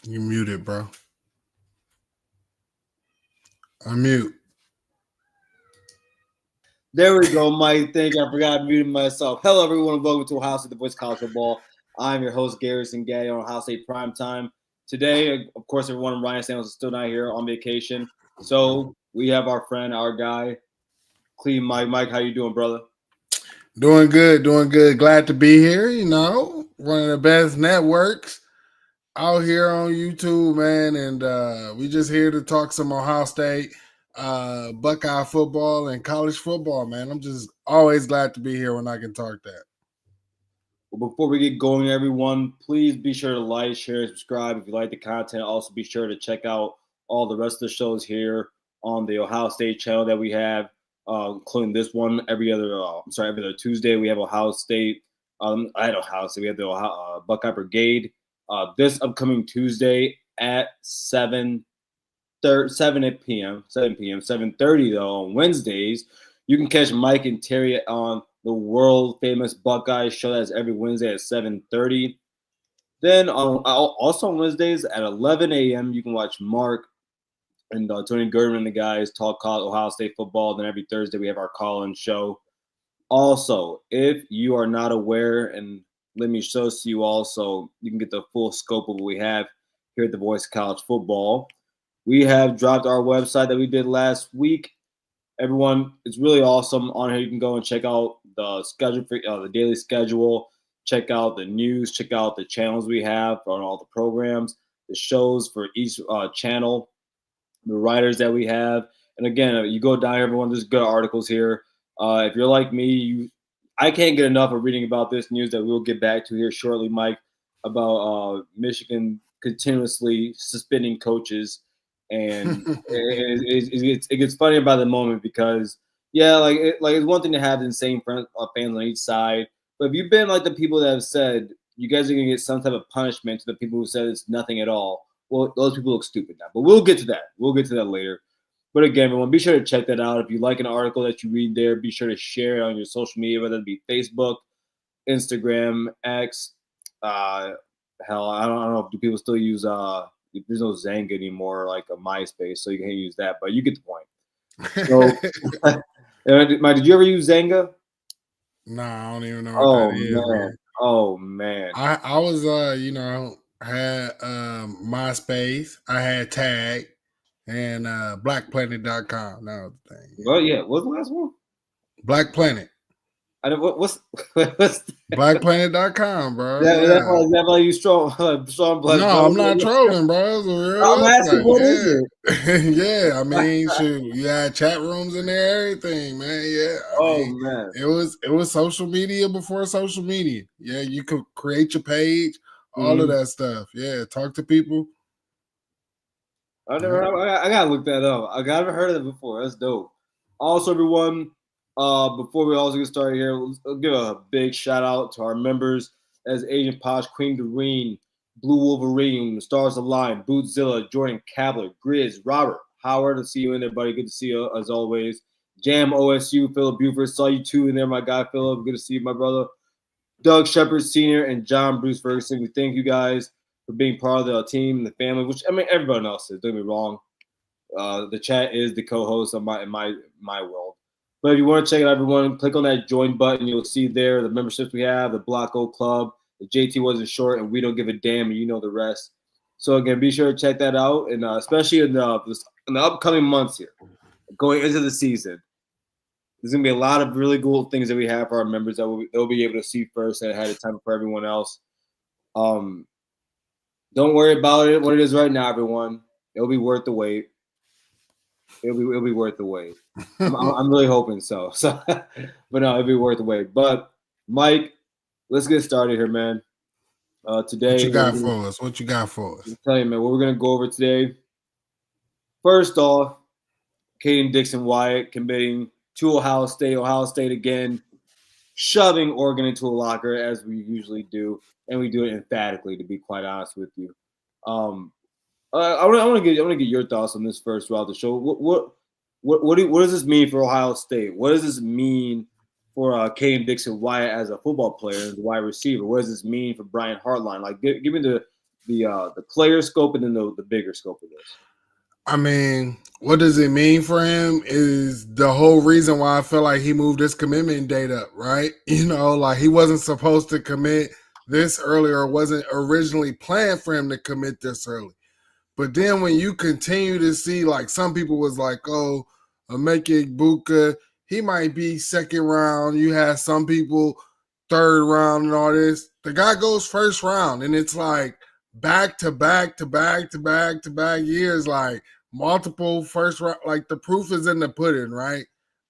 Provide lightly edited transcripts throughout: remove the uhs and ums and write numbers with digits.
You muted, bro. Unmute. There we go, Mike. Thank you. I forgot I muted myself. Hello, everyone, and welcome to Ohio State, the Voice of College Football. I'm your host, Garrison Gay, on Ohio State Primetime. Today, of course, everyone, Ryan Samuels is still not here on vacation. So we have our friend, our guy, Clean Mike. Mike, how you doing, brother? Doing good, doing good. Glad to be here. One of the best networks out here on YouTube, man. And we just here to talk some Ohio State, Buckeye football, and college football, man. I'm just always glad to be here when I can talk that. Well, before we get going, everyone, please be sure to like, share, subscribe if you like the content. Also, be sure to check out all the rest of the shows here on the Ohio State channel that we have, including this one every other Tuesday. We have Ohio State. I had Ohio State. We have the Buckeye Brigade. This upcoming Tuesday at 7 p.m. 7:30 though on Wednesdays. You can catch Mike and Terry on the world famous Buckeye show. That's every Wednesday at 7:30. Then also on Wednesdays at 11 a.m. you can watch Mark and Tony Gurdman and the guys talk Ohio State football. Then every Thursday we have our call-in show. Also, if you are not aware, and let me show to you also, you can get the full scope of what we have here at the Voice of College Football. We have dropped our website that we did last week. Everyone, it's really awesome. On here, you can go and check out the schedule for the daily schedule. Check out the news. Check out the channels we have on all the programs, the shows for each channel, the writers that we have. And again, you go down here, everyone. There's good articles here. If you're like me, I can't get enough of reading about this news that we'll get back to here shortly, Mike, about Michigan continuously suspending coaches. And it gets funnier by the moment because, yeah, it's one thing to have insane fans on each side. But if you've been like the people that have said you guys are going to get some type of punishment to the people who said it's nothing at all, well, those people look stupid now. But we'll get to that. We'll get to that later. But again, everyone, be sure to check that out. If you like an article that you read there, be sure to share it on your social media, whether it be Facebook, Instagram, X. Hell, I don't know if people still use there's no Zanga anymore, like a MySpace, so you can't use that. But you get the point. So, Mike, did you ever use Zanga? Nah, I don't even know what that is. Man. Oh man, I was had MySpace. I had Tag. And BlackPlanet.com. That was the thing. Well, yeah. What's the last one? Black Planet. I don't. What's BlackPlanet.com, bro? Is that why you strong black? No, I'm not trolling, bro. It's a real I'm asking, what is it? Yeah, I mean, shoot, you had chat rooms in there, everything, man. Yeah. I mean, man, it was social media before social media. Yeah, you could create your page, all of that stuff. Yeah, talk to people. I gotta look that up. I haven't heard of it before. That's dope. Also, everyone, before we also get started here, let's give a big shout out to our members as Agent Posh, Queen Doreen, Blue Wolverine, Stars Align, Bootzilla, Jordan Kabler, Grizz, Robert, Howard. To see you in there, buddy. Good to see you as always. Jam OSU, Philip Buford. Saw you too in there, my guy Philip. Good to see you, my brother. Doug Shepard Sr. and John Bruce Ferguson. We thank you guys for being part of the team and the family, which, I mean, everyone else is. Don't get me wrong. The chat is the co-host of my world. But if you want to check it out, everyone, click on that join button. You'll see there the memberships we have, the Block O Club, the JT Wasn't Short, and We Don't Give a Damn, and you know the rest. So, again, be sure to check that out, and especially in the upcoming months here, going into the season. There's going to be a lot of really cool things that we have for our members that they'll be able to see first and ahead of time for everyone else. Don't worry about it. What it is right now, everyone. It'll be worth the wait. It'll be worth the wait. I'm really hoping so. But no, it'll be worth the wait. But Mike, let's get started here, man. Today, what you got for us? What you got for us? I'll tell you, man. What we're gonna go over today. First off, Kayden Dixon-Wyatt committing to Ohio State. Ohio State again, shoving Oregon into a locker as we usually do. And we do it emphatically, to be quite honest with you. I want to get your thoughts on this first throughout the show. What does this mean for Ohio State? What does this mean for Kayden Dixon-Wyatt as a football player and wide receiver? What does this mean for Brian Hartline? Like, give me the player scope and then the bigger scope of this. I mean, what does it mean for him is the whole reason why I feel like he moved his commitment date up, right? Like he wasn't supposed to commit this early or wasn't originally planned for him to commit this early. But then when you continue to see, like some people was like, oh, Emeka Buka, he might be second round. You have some people third round and all this. The guy goes first round, and it's like back to back to back to back to back years, like multiple first round. Like the proof is in the pudding, right?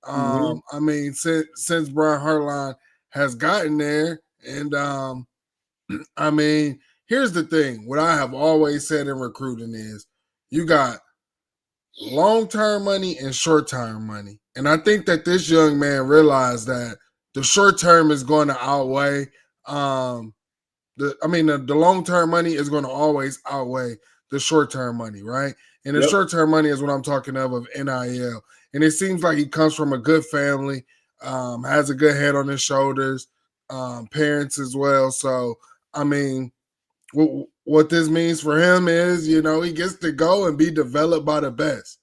I mean, since Brian Hartline has gotten there, and I mean, here's the thing. What I have always said in recruiting is you got long-term money and short-term money. And I think that this young man realized that the short term is going to outweigh the long-term money is going to always outweigh the short-term money, right? And the short-term money is what I'm talking of NIL. And it seems like he comes from a good family, has a good head on his shoulders, parents as well. So, I mean, what this means for him is, he gets to go and be developed by the best.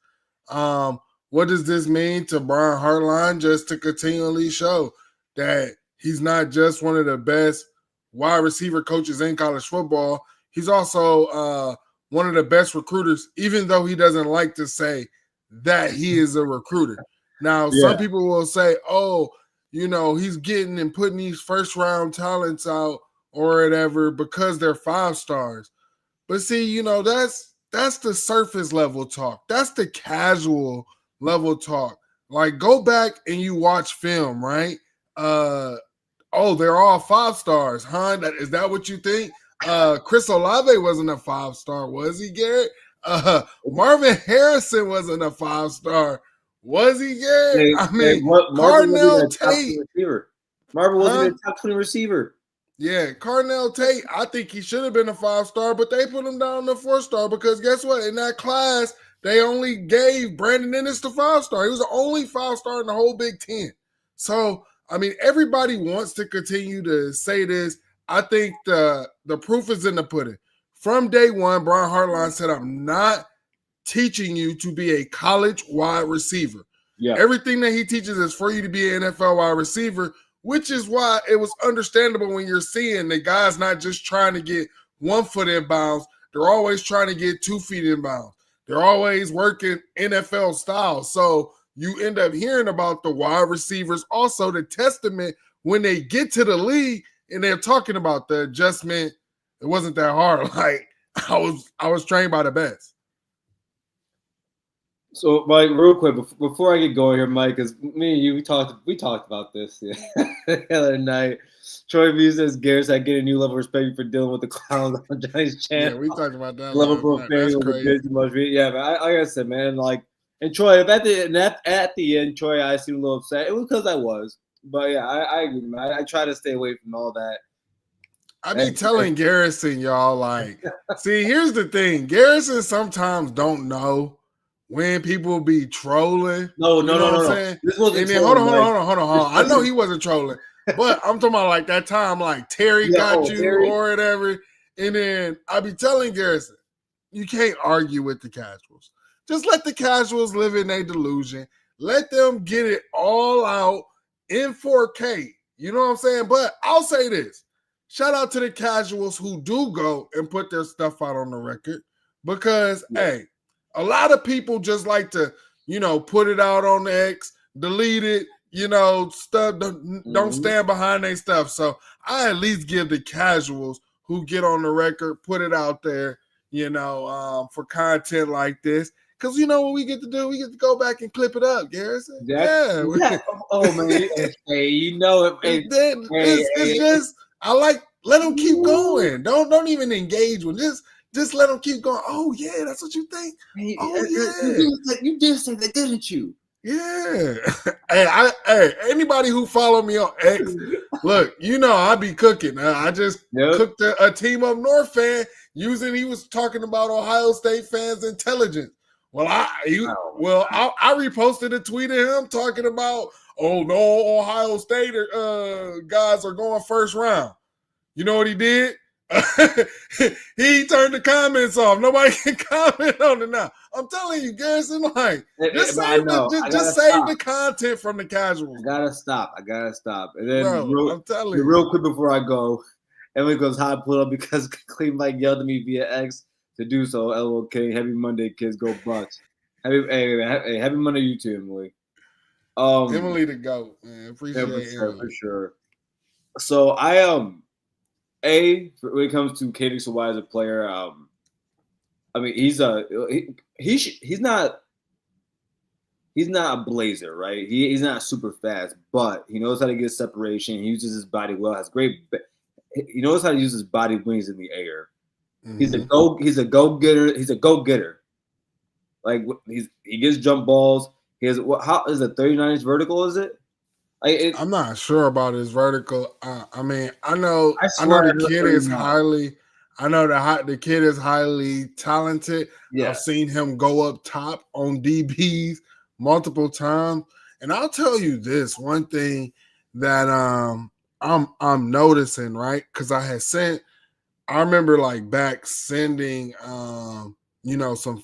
What does this mean to Brian Hartline? Just to continually show that he's not just one of the best wide receiver coaches in college football. He's also one of the best recruiters, even though he doesn't like to say that he is a recruiter. Now, some people will say, oh, he's getting and putting these first-round talents out or whatever because they're 5 stars. But see, that's the surface level talk. That's the casual level talk. Like, go back and you watch film, right? Oh, they're all 5 stars, huh? Is that what you think? Chris Olave wasn't a 5-star, was he, Garrett? Marvin Harrison wasn't a 5-star, was he, Garrett? Carnell Tate. Marvin wasn't a top 20 receiver. Yeah, Carnell Tate, I think he should have been a 5-star, but they put him down to 4-star because guess what? In that class, they only gave Brandon Ennis the 5-star. He was the only 5-star in the whole Big Ten. So, I mean, everybody wants to continue to say this. I think the proof is in the pudding. From day one, Brian Hartline said, I'm not teaching you to be a college wide receiver. Yeah. Everything that he teaches is for you to be an NFL wide receiver, which is why it was understandable when you're seeing the guys not just trying to get 1 foot in bounds. They're always trying to get 2 feet in bounds. They're always working NFL style. So you end up hearing about the wide receivers. Also, the testament when they get to the league and they're talking about the adjustment, it wasn't that hard. Like I was trained by the best. So, Mike, real quick before I get going here, Mike, because me and you we talked about this the other night. Troy V says Garrett's had getting a new level of respect for dealing with the clowns on Johnny's channel. Yeah, we talked about that. Level profanity was too much. Yeah, but like I said, man, like, and Troy, at the end, Troy, I seemed a little upset. It was because I was, but yeah, I agree, man. I try to stay away from all that. I be telling Garrison, y'all, like, see, here's the thing. Garrison sometimes don't know when people be trolling. No. This wasn't trolling. Hold on. I know he wasn't trolling, but I'm talking about like that time, like Terry got you or whatever. And then I be telling Garrison, you can't argue with the casuals. Just let the casuals live in their delusion. Let them get it all out in 4K. You know what I'm saying? But I'll say this. Shout out to the casuals who do go and put their stuff out on the record because, hey, a lot of people just like to, put it out on the X, delete it, stuff. Don't stand behind their stuff. So I at least give the casuals who get on the record, put it out there, for content like this. Because what we get to do? We get to go back and clip it up, Garrison. Yeah. Oh, man. Hey, It's just, I like, let them keep going. Don't even engage with this. Just let them keep going. Oh, yeah, that's what you think? Hey, you did say that, didn't you? Yeah. Hey, anybody who follow me on X, look, I be cooking. I just cooked a Team Up North fan he was talking about Ohio State fans' intelligence. Well, I reposted a tweet of him talking about, oh, no, Ohio State guys are going first round. You know what he did? He turned the comments off. Nobody can comment on it now. I'm telling you, Garrison, like just save the content from the casuals. I gotta stop. And then I'm telling you, real quick before I go, Emily goes hot pull up because Clean Mike yelled at me via X to do so. LOK. Happy Monday, kids. Go Bucks. Happy Monday, you too, Emily. Emily the GOAT, man. Appreciate Emily. For sure. So I when it comes to Dixon-Wyatt as a player, I mean he's not a blazer, right? He's not super fast, but he knows how to get separation. He uses his body well. He knows how to use his body wings in the air. Mm-hmm. He's a go getter. He's a go getter. Like he gets jump balls. He has how is it 39-inch vertical? Is it? I'm not sure about his vertical. I mean, I know the kid is highly. I know the kid is highly talented. Yeah. I've seen him go up top on DBs multiple times, and I'll tell you this one thing that I'm noticing, right? Because I remember like back sending some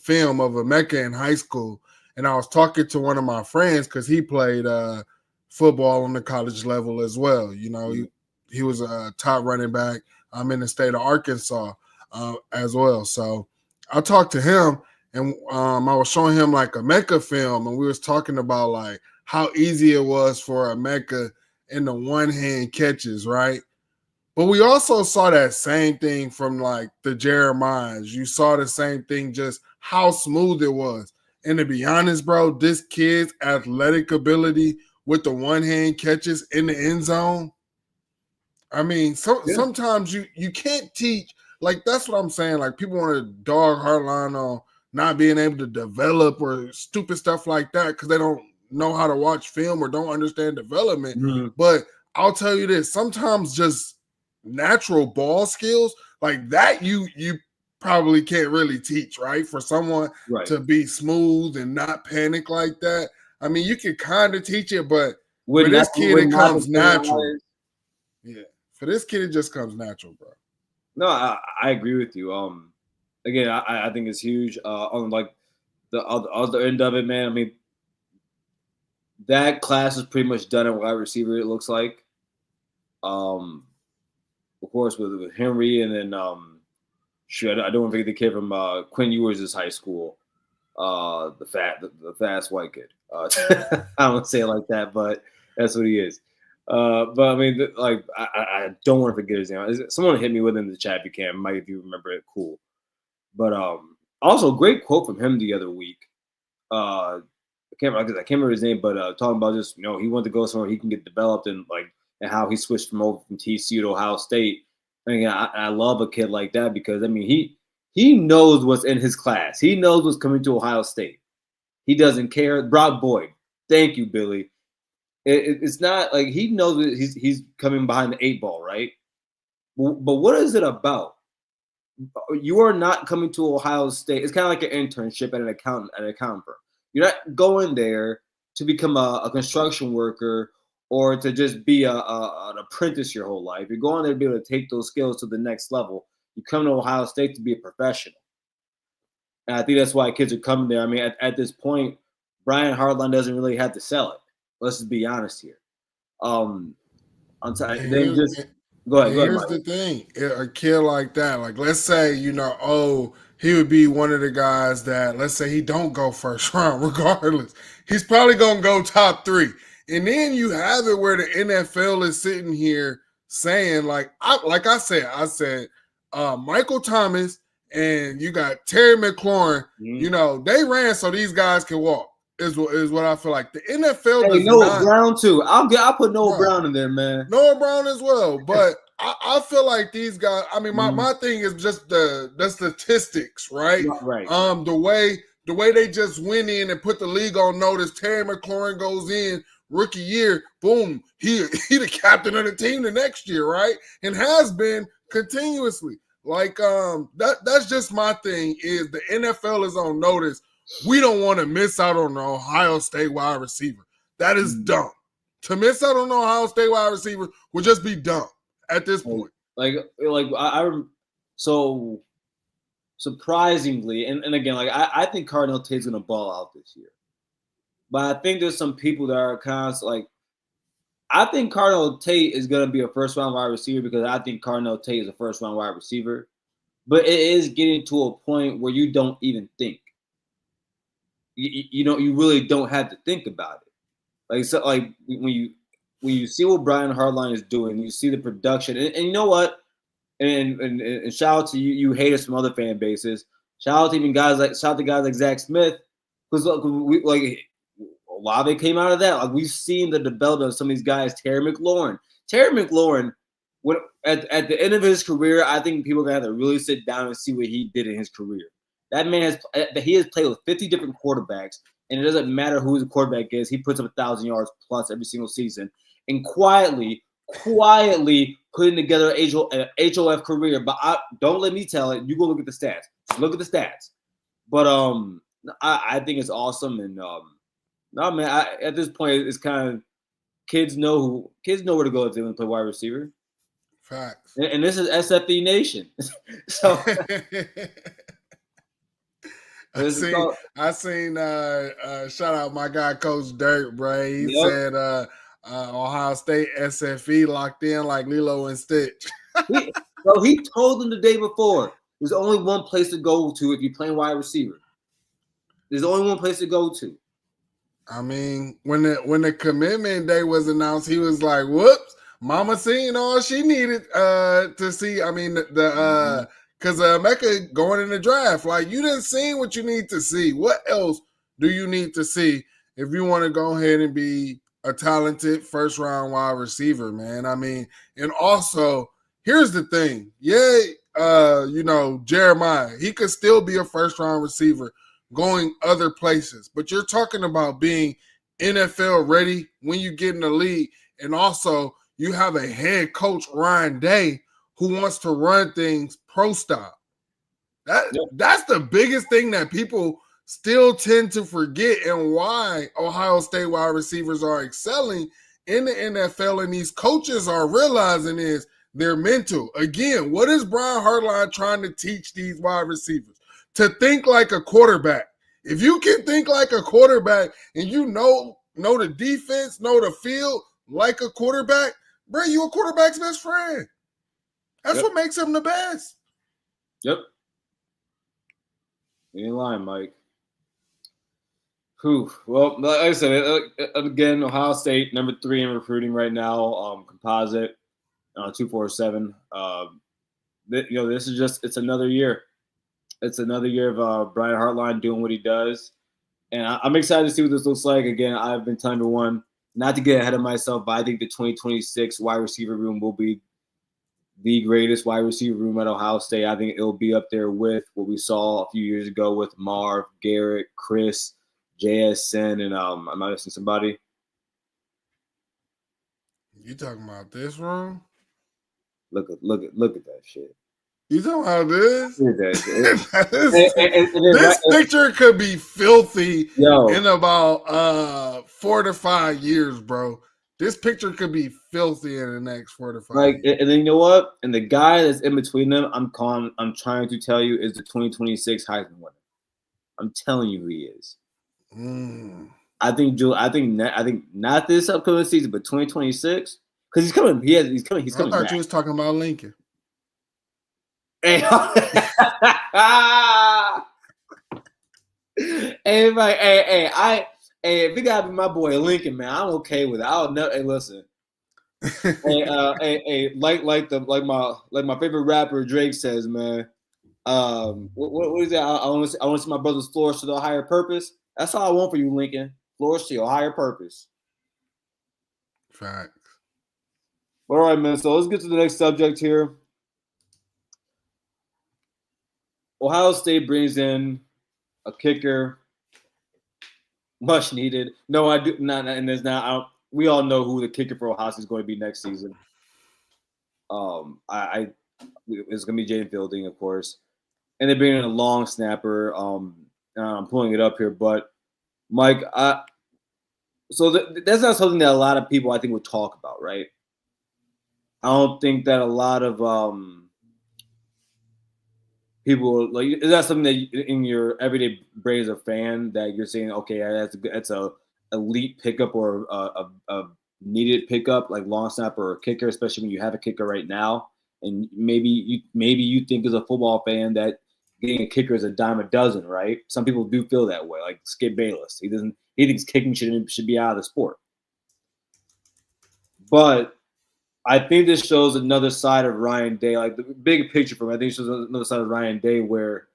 film of Emeka in high school, and I was talking to one of my friends because he played football on the college level as well. You know, he was a top running back. I'm in the state of Arkansas as well. So I talked to him, and I was showing him like a Emeka film, and we was talking about like how easy it was for Emeka in the one-hand catches, right? But we also saw that same thing from like the Jeremiahs. You saw the same thing, just how smooth it was. And to be honest, bro, this kid's athletic ability with the one-hand catches in the end zone. I mean, sometimes you can't teach. Like, that's what I'm saying. Like, people want to dog Hartline on not being able to develop or stupid stuff like that because they don't know how to watch film or don't understand development. Mm-hmm. But I'll tell you this, sometimes just natural ball skills like that you probably can't really teach, right? For someone to be smooth and not panic like that. I mean, you can kind of teach it, but for this kid, it comes natural. Yeah. For this kid, it just comes natural, bro. No, I agree with you. Again, I think it's huge. On like the other end of it, man. I mean, that class is pretty much done at wide receiver. It looks like. Of course, with Henry, and then I don't want to forget the kid from Quinn Ewers' high school, the fast white kid. I don't want to say it like that, but that's what he is. But I mean, like, I don't want to forget his name. Someone hit me with in the chat if you can. Mike, if you remember it, cool. But also, great quote from him the other week. I can't remember his name, but talking about just, he wanted to go somewhere he can get developed and how he switched from TCU to Ohio State. I mean, I love a kid like that because, I mean, he knows what's in his class. He knows what's coming to Ohio State. He doesn't care. Brock Boyd. Thank you, Billy. It's not like he knows that he's coming behind the 8 ball, right? But what is it about? You are not coming to Ohio State. It's kind of like an internship at an accountant firm. You're not going there to become a construction worker or to just be an apprentice your whole life. You're going there to be able to take those skills to the next level. You come to Ohio State to be a professional. And I think that's why kids are coming there. I mean, at this point, Brian Hartline doesn't really have to sell it. Let's just be honest here. Go ahead. Here's the thing: a kid like that, like let's say he would be one of the guys that, let's say he don't go first round, regardless, he's probably gonna go top 3, and then you have it where the NFL is sitting here saying, I said, Michael Thomas and you got Terry McLaurin, they ran so these guys can walk. Is what I feel like. The NFL does Noah Brown too. I'll put Noah Brown in there, man. Noah Brown as well. But I feel like these guys. I mean, my thing is just the statistics, right? Right. The way they just went in and put the league on notice. Terry McLaurin goes in rookie year, boom, he the captain of the team the next year, right? And has been continuously. Like that's just my thing. Is the NFL is on notice. We don't want to miss out on the Ohio State wide receiver. That is dumb. To miss out on the Ohio State wide receiver would just be dumb at this point. I So surprisingly, and again, like I think Cardinal Tate's gonna ball out this year. But I think there's some people that are kind of like, I think Cardinal Tate is gonna be a first round wide receiver because I think Cardinal Tate is a first round wide receiver. But it is getting to a point where you don't even think. You really don't have to think about it. Like so, like when you see what Brian Hartline is doing, you see the production, and you know what? And shout out to you haters from other fan bases. Shout out to guys like Zach Smith, because we like a lot of it came out of that. Like we've seen the development of some of these guys. Terry McLaurin, when at the end of his career, I think people are gonna have to really sit down and see what he did in his career. That man has played with 50 different quarterbacks, and it doesn't matter who the quarterback is. He puts up 1,000 yards plus every single season, and quietly putting together an HOF career. But don't let me tell it. You go look at the stats. Just look at the stats. But I think it's awesome, and no man. At this point, it's kind of kids know where to go if they want to play wide receiver. Facts. And this is SFE Nation, so. I seen shout out my guy Coach Dirt, bro. He said Ohio State SFE locked in like Lilo and Stitch. he told them the day before there's only one place to go to if you're playing wide receiver. There's only one place to go to. I mean, when the commitment day was announced, he was like, "Whoops, Mama seen all she needed to see." I mean, because Mecca going in the draft, like you didn't see what you need to see. What else do you need to see if you want to go ahead and be a talented first round wide receiver, man? I mean, and also here's the thing, Jeremiah, he could still be a first round receiver going other places, but you're talking about being NFL ready when you get in the league, and also you have a head coach, Ryan Day, who wants to run things pro style. That's the biggest thing that people still tend to forget, and why Ohio State wide receivers are excelling in the NFL, and these coaches are realizing is their mental. Again, what is Brian Hartline trying to teach these wide receivers? To think like a quarterback. If you can think like a quarterback and you know the defense, know the field like a quarterback, bro, you a quarterback's best friend. That's what makes him the best. Yep. You ain't lying, Mike. Whew. Well, like I said, again, Ohio State, number 3 in recruiting right now, composite, 247. This is it's another year. It's another year of Brian Hartline doing what he does. And I'm excited to see what this looks like. Again, I've been telling everyone not to get ahead of myself, but I think the 2026 wide receiver room will be the greatest wide receiver room at Ohio State. I think it'll be up there with what we saw a few years ago with Marv, Garrett, Chris, JSN, and am I missing somebody? You talking about this room? Look at that shit. You talking about this? Look at that shit. This picture could be filthy in about 4 to 5 years, bro. This picture could be filthy in the next 4 to 5 years. And then you know what? And the guy that's in between them, I'm trying to tell you, is the 2026 Heisman winner. I'm telling you, he is. I think not this upcoming season, but 2026, because he's coming. He's coming. I thought back. You was talking about Lincoln. Hey, if it gotta be my boy Lincoln, man, I'm okay with it. I'll never. Hey, listen. Like my favorite rapper Drake says, man. What is that? I want to see my brothers flourish to their higher purpose. That's all I want for you, Lincoln. Flourish to your higher purpose. Facts. All right, man. So let's get to the next subject here. Ohio State brings in a kicker, much needed. No, I do not, and there's not. We all know who the kicker for Ohio State is going to be next season. It's going to be Jaden Fielding, of course, and they're bringing in a long snapper. I'm pulling it up here, but Mike, so that's not something that a lot of people I think would talk about, right? I don't think that a lot of people like, is that something that in your everyday brain as a fan that you're saying, okay, that's a elite pickup or a needed pickup like long snapper or kicker, especially when you have a kicker right now, and maybe you think as a football fan that getting a kicker is a dime a dozen, right? Some people do feel that way, like Skip Bayless. He thinks kicking should be out of the sport, but I think this shows another side of Ryan Day, like the big picture for me. I think it shows another side of Ryan Day where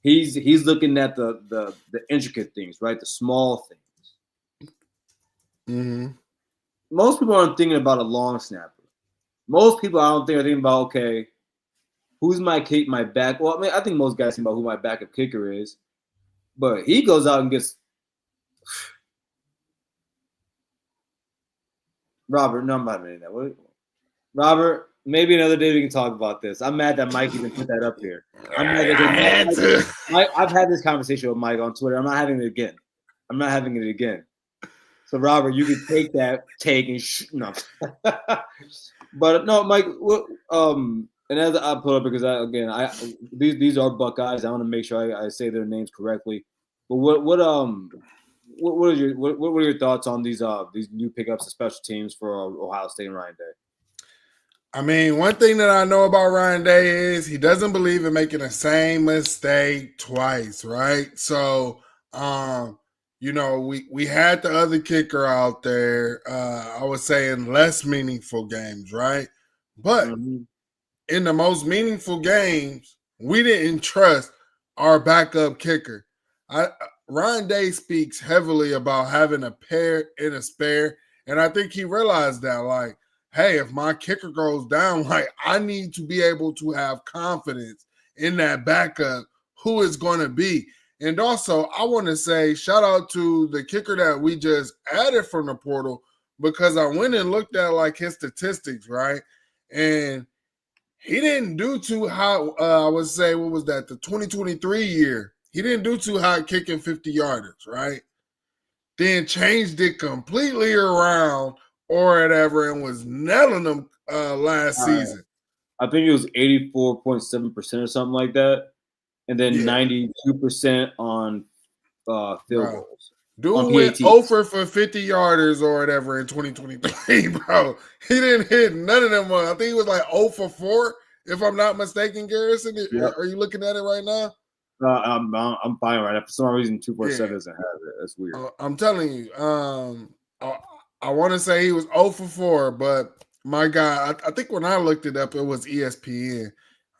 he's looking at the intricate things, right? The small things. Mm-hmm. Most people aren't thinking about a long snapper. Most people, I don't think, are thinking about, okay, who's my back? Well, I mean, I think most guys think about who my backup kicker is, but he goes out and gets Robert. No, I'm not admitting that. What? Robert, maybe another day we can talk about this. I'm mad that Mike even put that up here. I'm mad that I've had this conversation with Mike on Twitter. I'm not having it again. So Robert, you can take that take and no. But no, Mike. And as I put up because these are Buckeyes. I want to make sure I say their names correctly. But what are your thoughts on these new pickups of special teams for Ohio State and Ryan Day? I mean, one thing that I know about Ryan Day is he doesn't believe in making the same mistake twice, right? So, we had the other kicker out there, I would say in less meaningful games, right? But in the most meaningful games, we didn't trust our backup kicker. Ryan Day speaks heavily about having a pair and a spare, and I think he realized that, like, hey, if my kicker goes down, like I need to be able to have confidence in that backup, who it's going to be. And also, I want to say shout out to the kicker that we just added from the portal because I went and looked at like his statistics, right? And he didn't do too hot. I would say, what was that? The 2023 year. He didn't do too hot kicking 50-yarders, right? Then changed it completely around or whatever, and was nailing them last season. I think it was 84.7% or something like that, and then 92% on field goals. Dude went over for 50-yarders or whatever in 2023, bro. He didn't hit none of them. I think he was like 0 for 4, if I'm not mistaken, Garrison. Yep. Are you looking at it right now? I'm fine right now. For some reason, 247 doesn't have it. That's weird. I'm telling you. I want to say he was 0 for 4, but my God, I think when I looked it up, it was ESPN.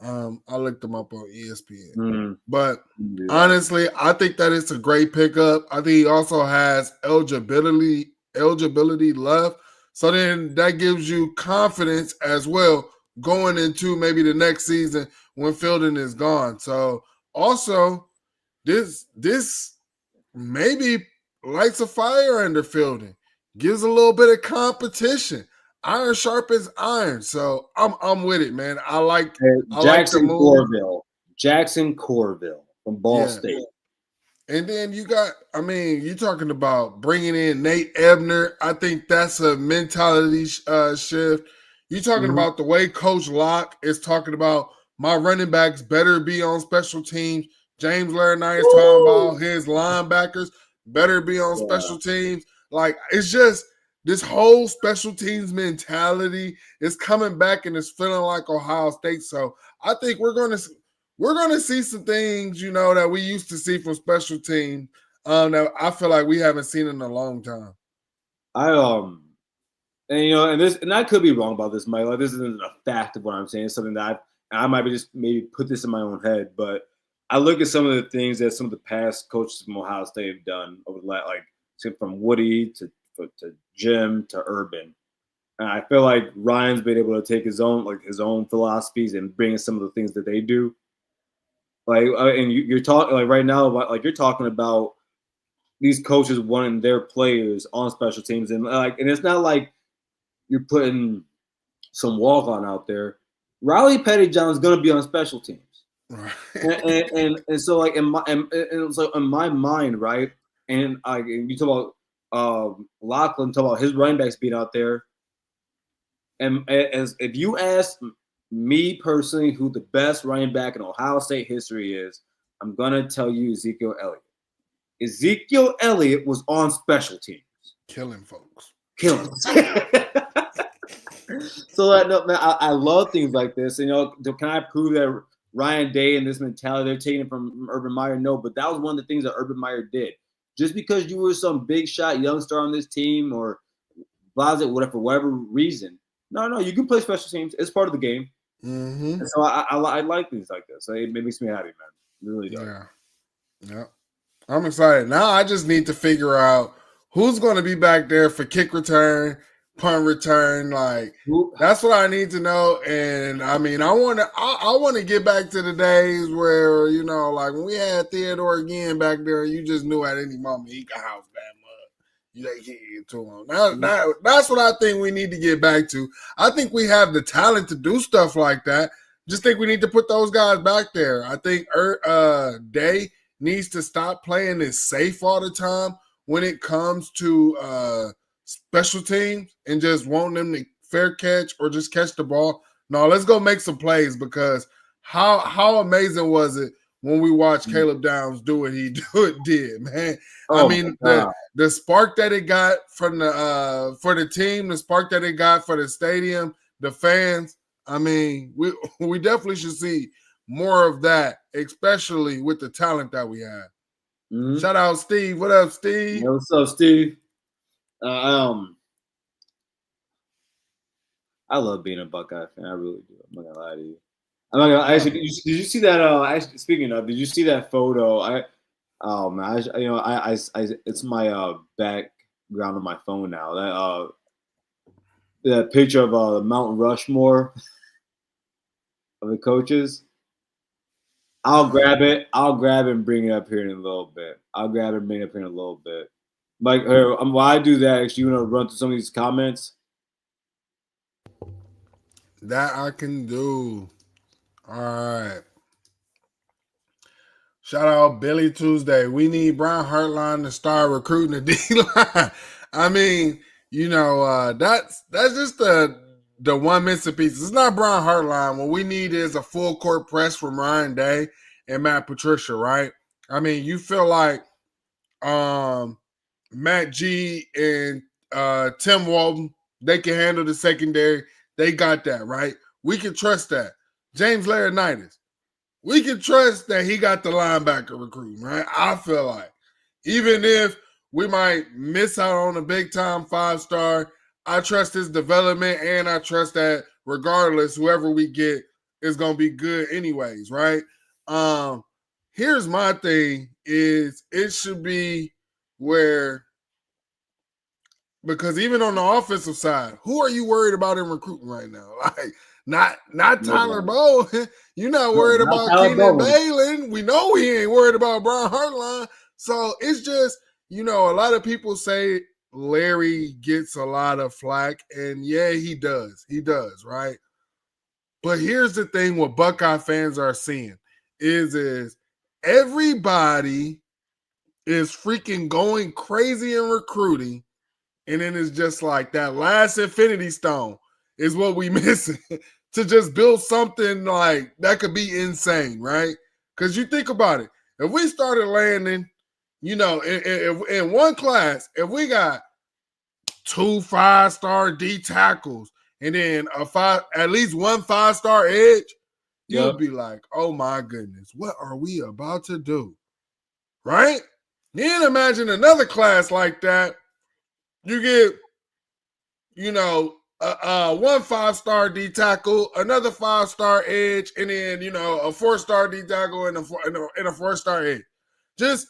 I looked them up on ESPN. But honestly, I think that it's a great pickup. I think he also has eligibility left. So then that gives you confidence as well going into maybe the next season when Fielding is gone. So also, this maybe lights a fire under Fielding, gives a little bit of competition. Iron sharpens iron, so I'm with it, man. I like Jackson Corville. Jackson Corville from Ball State. And then you're talking about bringing in Nate Ebner. I think that's a mentality shift. You're talking about the way Coach Locke is talking about my running backs better be on special teams. James Laurinaitis is talking about his linebackers better be on special teams. Like, it's just this whole special teams mentality is coming back and it's feeling like Ohio State. So I think we're gonna see some things, that we used to see from special teams that I feel like we haven't seen in a long time. And I could be wrong about this, Mike. Like, this isn't a fact of what I'm saying. It's something that I might be just maybe put this in my own head, but I look at some of the things that some of the past coaches from Ohio State have done over the last, like, from Woody to Jim to Urban, and I feel like Ryan's been able to take his own philosophies and bring in some of the things that they do. Like, and you're talking like right now about, like, you're talking about these coaches wanting their players on special teams, and it's not like you're putting some walk-on out there. Riley Pettyjohn's going to be on special teams. Right. and so, like, in my mind, right? And you talk about Lachlan, talk about his running backs being out there. And as if you ask me personally, who the best running back in Ohio State history is, I'm going to tell you Ezekiel Elliott. Ezekiel Elliott was on special teams. Killing folks. Killing. So no, man, I love things like this. You know, can I prove that Ryan Day and this mentality, they're taking it from Urban Meyer? No, but that was one of the things that Urban Meyer did. Just because you were some big shot youngster on this team or whatever, for whatever reason, no, you can play special teams. It's part of the game. Mm-hmm. And so I like things like this. It makes me happy, man. It really does. Yeah. I'm excited. Now I just need to figure out who's going to be back there for kick return, punt return. Like, that's what I need to know. And I mean, I want to get back to the days where, you know, like when we had Theodore again back there, you just knew at any moment he could house that mud. You can't get to him. Now, that's what I think we need to get back to. I think we have the talent to do stuff like that. Just think we need to put those guys back there. I think Day needs to stop playing it safe all the time when it comes to special teams and just wanting them to fair catch or just catch the ball. No, let's go make some plays, because how amazing was it when we watched Caleb Downs do what he did, man. I mean, the spark that it got from the for the team, the spark that it got for the stadium, the fans. I mean, we definitely should see more of that, especially with the talent that we have. Mm-hmm. Shout out Steve. What up, Steve? Yeah, what's up, Steve? I love being a Buckeye fan. I really do. I'm not gonna lie to you. I'm not gonna actually. Did you see that? Actually, speaking of, did you see that photo? It's my background on my phone now. That picture of Mount Rushmore of the coaches. I'll grab it and bring it up here in a little bit. Mike, while I do that, actually, you want to run through some of these comments? That I can do. All right. Shout out Billy Tuesday. We need Brian Hartline to start recruiting the D-line. I mean, you know, that's just the one missing piece. It's not Brian Hartline. What we need is a full court press from Ryan Day and Matt Patricia, right? I mean, you feel like Matt G and Tim Walton, they can handle the secondary. They got that, right? We can trust that. James Laurinaitis, we can trust that he got the linebacker recruiting, right? I feel like. Even if we might miss out on a big-time 5-star, I trust his development, and I trust that regardless, whoever we get is going to be good anyways, right? Here's my thing is it should be where, because even on the offensive side, who are you worried about in recruiting right now? Like, not Tyler Bowe. You're not worried about Keenan Balin. We know he ain't worried about Brian Hartline. So it's just, you know, a lot of people say Larry gets a lot of flack, and yeah, he does. He does, right? But here's the thing what Buckeye fans are seeing is everybody is freaking going crazy in recruiting, and then it's just like that last infinity stone is what we missing to just build something like that could be insane, right? Because you think about it. If we started landing, you know, in one class, if we got 2 5-star D tackles and then at least 1 5-star edge, you'll be like, oh my goodness, what are we about to do? Right? Then imagine another class like that. You get, you know, 1 5-star D tackle, another 5-star edge, and then, you know, a 4-star D tackle and a 4-star edge. Just,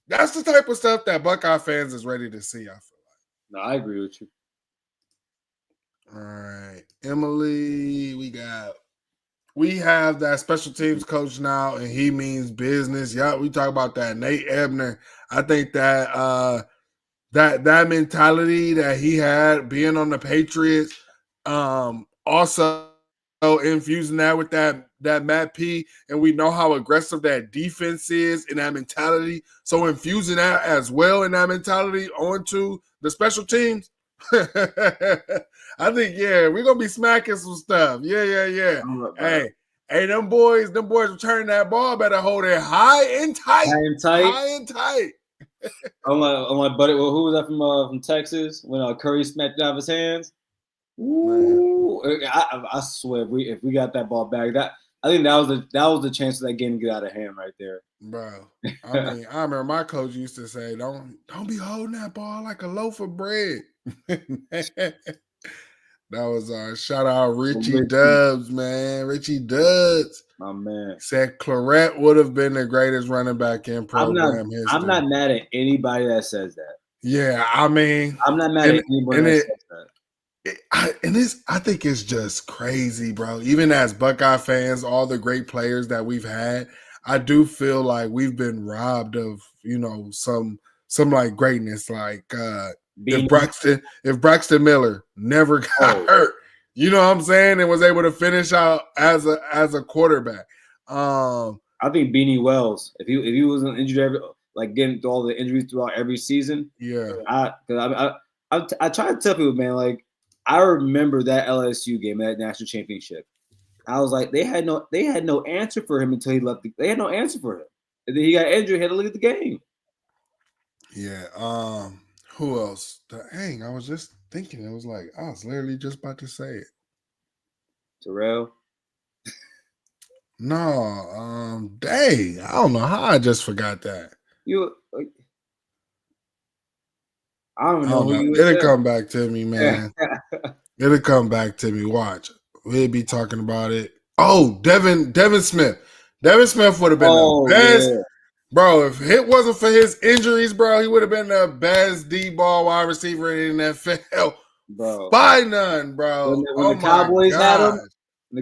that's the type of stuff that Buckeye fans is ready to see, I feel like. No, I agree with you. All right. Emily, we have that special teams coach now, and he means business. Yeah, we talk about that. Nate Ebner. I think that that mentality that he had being on the Patriots, also infusing that with that Matt P, and we know how aggressive that defense is in that mentality. So infusing that as well in that mentality onto the special teams, I think we're gonna be smacking some stuff. Yeah. Hey, them boys returning that ball better hold it high and tight. I'm like, buddy. Well, who was that from Texas when Curry smacked it out of his hands? Ooh, I swear, if we got that ball back, I think that was the chance of that game to get out of hand right there, bro. I mean, I remember my coach used to say, "Don't be holding that ball like a loaf of bread." That was our shout out Richie Dubs, man. Richie Dubs. My man. Said Klatt would have been the greatest running back in program history. I'm not mad at anybody that says that. Yeah, I mean, I'm not mad at anybody that says that. I think it's just crazy, bro. Even as Buckeye fans, all the great players that we've had, I do feel like we've been robbed of, some like greatness. Like if Braxton Miller never got hurt, you know what I'm saying, and was able to finish out as a quarterback. I think Beanie Wells, if he wasn't injured getting through all the injuries throughout every season. Yeah. I try to tell people, man, like I remember that LSU game, that national championship. I was like, they had no answer for him until he left. They had no answer for him, and then he got injured. He had to look at the game. Yeah. Who else? Dang, I was just thinking. It was like I was literally just about to say it. Terrell. No. Dang, I don't know how I just forgot that. I don't know. It'll come back to me, man. It'll come back to me. Watch. We'll be talking about it. Oh, Devin Smith. Devin Smith would have been the best. Yeah. Bro, if it wasn't for his injuries, bro, he would have been the best D-ball wide receiver in the NFL. Bro. By none, bro. When the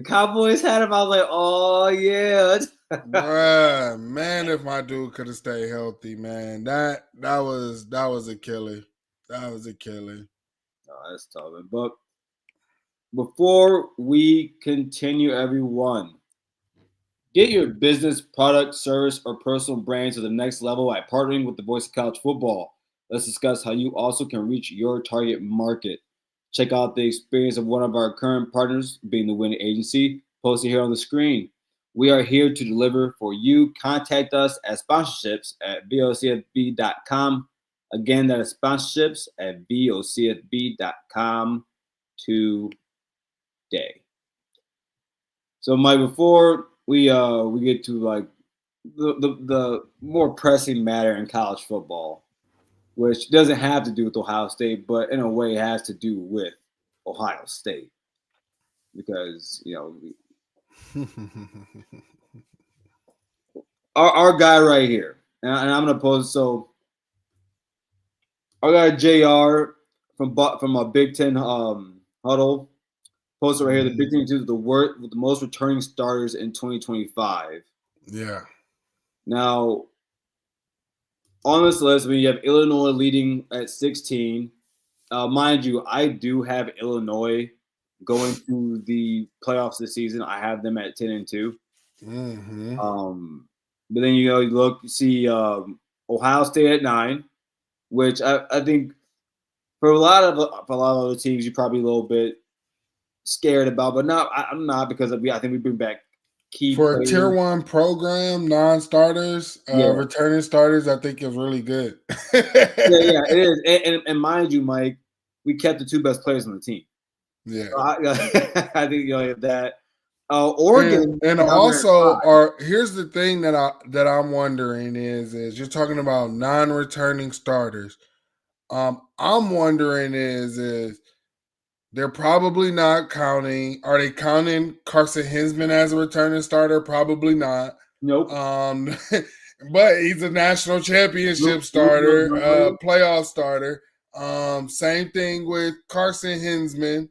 Cowboys had him, I was like, oh, yeah. Bruh, man, if my dude could have stayed healthy, man, that was a killer. That was a killer. Oh, that's tough. But before we continue, everyone, get your business, product, service, or personal brand to the next level by partnering with the Voice of College Football. Let's discuss how you also can reach your target market. Check out the experience of one of our current partners, being the Winning Agency, posted here on the screen. We are here to deliver for you. Contact us at sponsorships at vocfb.com. Again, that is sponsorships at vocfb.com today. So, Mike, before we get to like the more pressing matter in college football, which doesn't have to do with Ohio State, but in a way has to do with Ohio State, because our guy right here, and I'm gonna post. So our guy JR from a Big Ten huddle posted right here. The Big Ten is with the most returning starters in 2025. Yeah. Now, on this list, you have Illinois leading at 16. Mind you, I do have Illinois going through the playoffs this season. I have them at 10-2. Mm-hmm. But then you see Ohio State at 9, which I think for a lot of other teams you're probably a little bit scared about, but I'm not, because I think we bring back key for players. A Tier 1 program, non-starters, returning starters, I think is really good. yeah, it is. And mind you, Mike, we kept the 2 best players on the team. Yeah, so I think that. Oregon, and also, here's the thing that I'm wondering is you're talking about non-returning starters. I'm wondering is they're probably not counting. Are they counting Carson Hinsman as a returning starter? Probably not. Nope. But he's a national championship starter, playoff starter. Same thing with Carson Hinsman.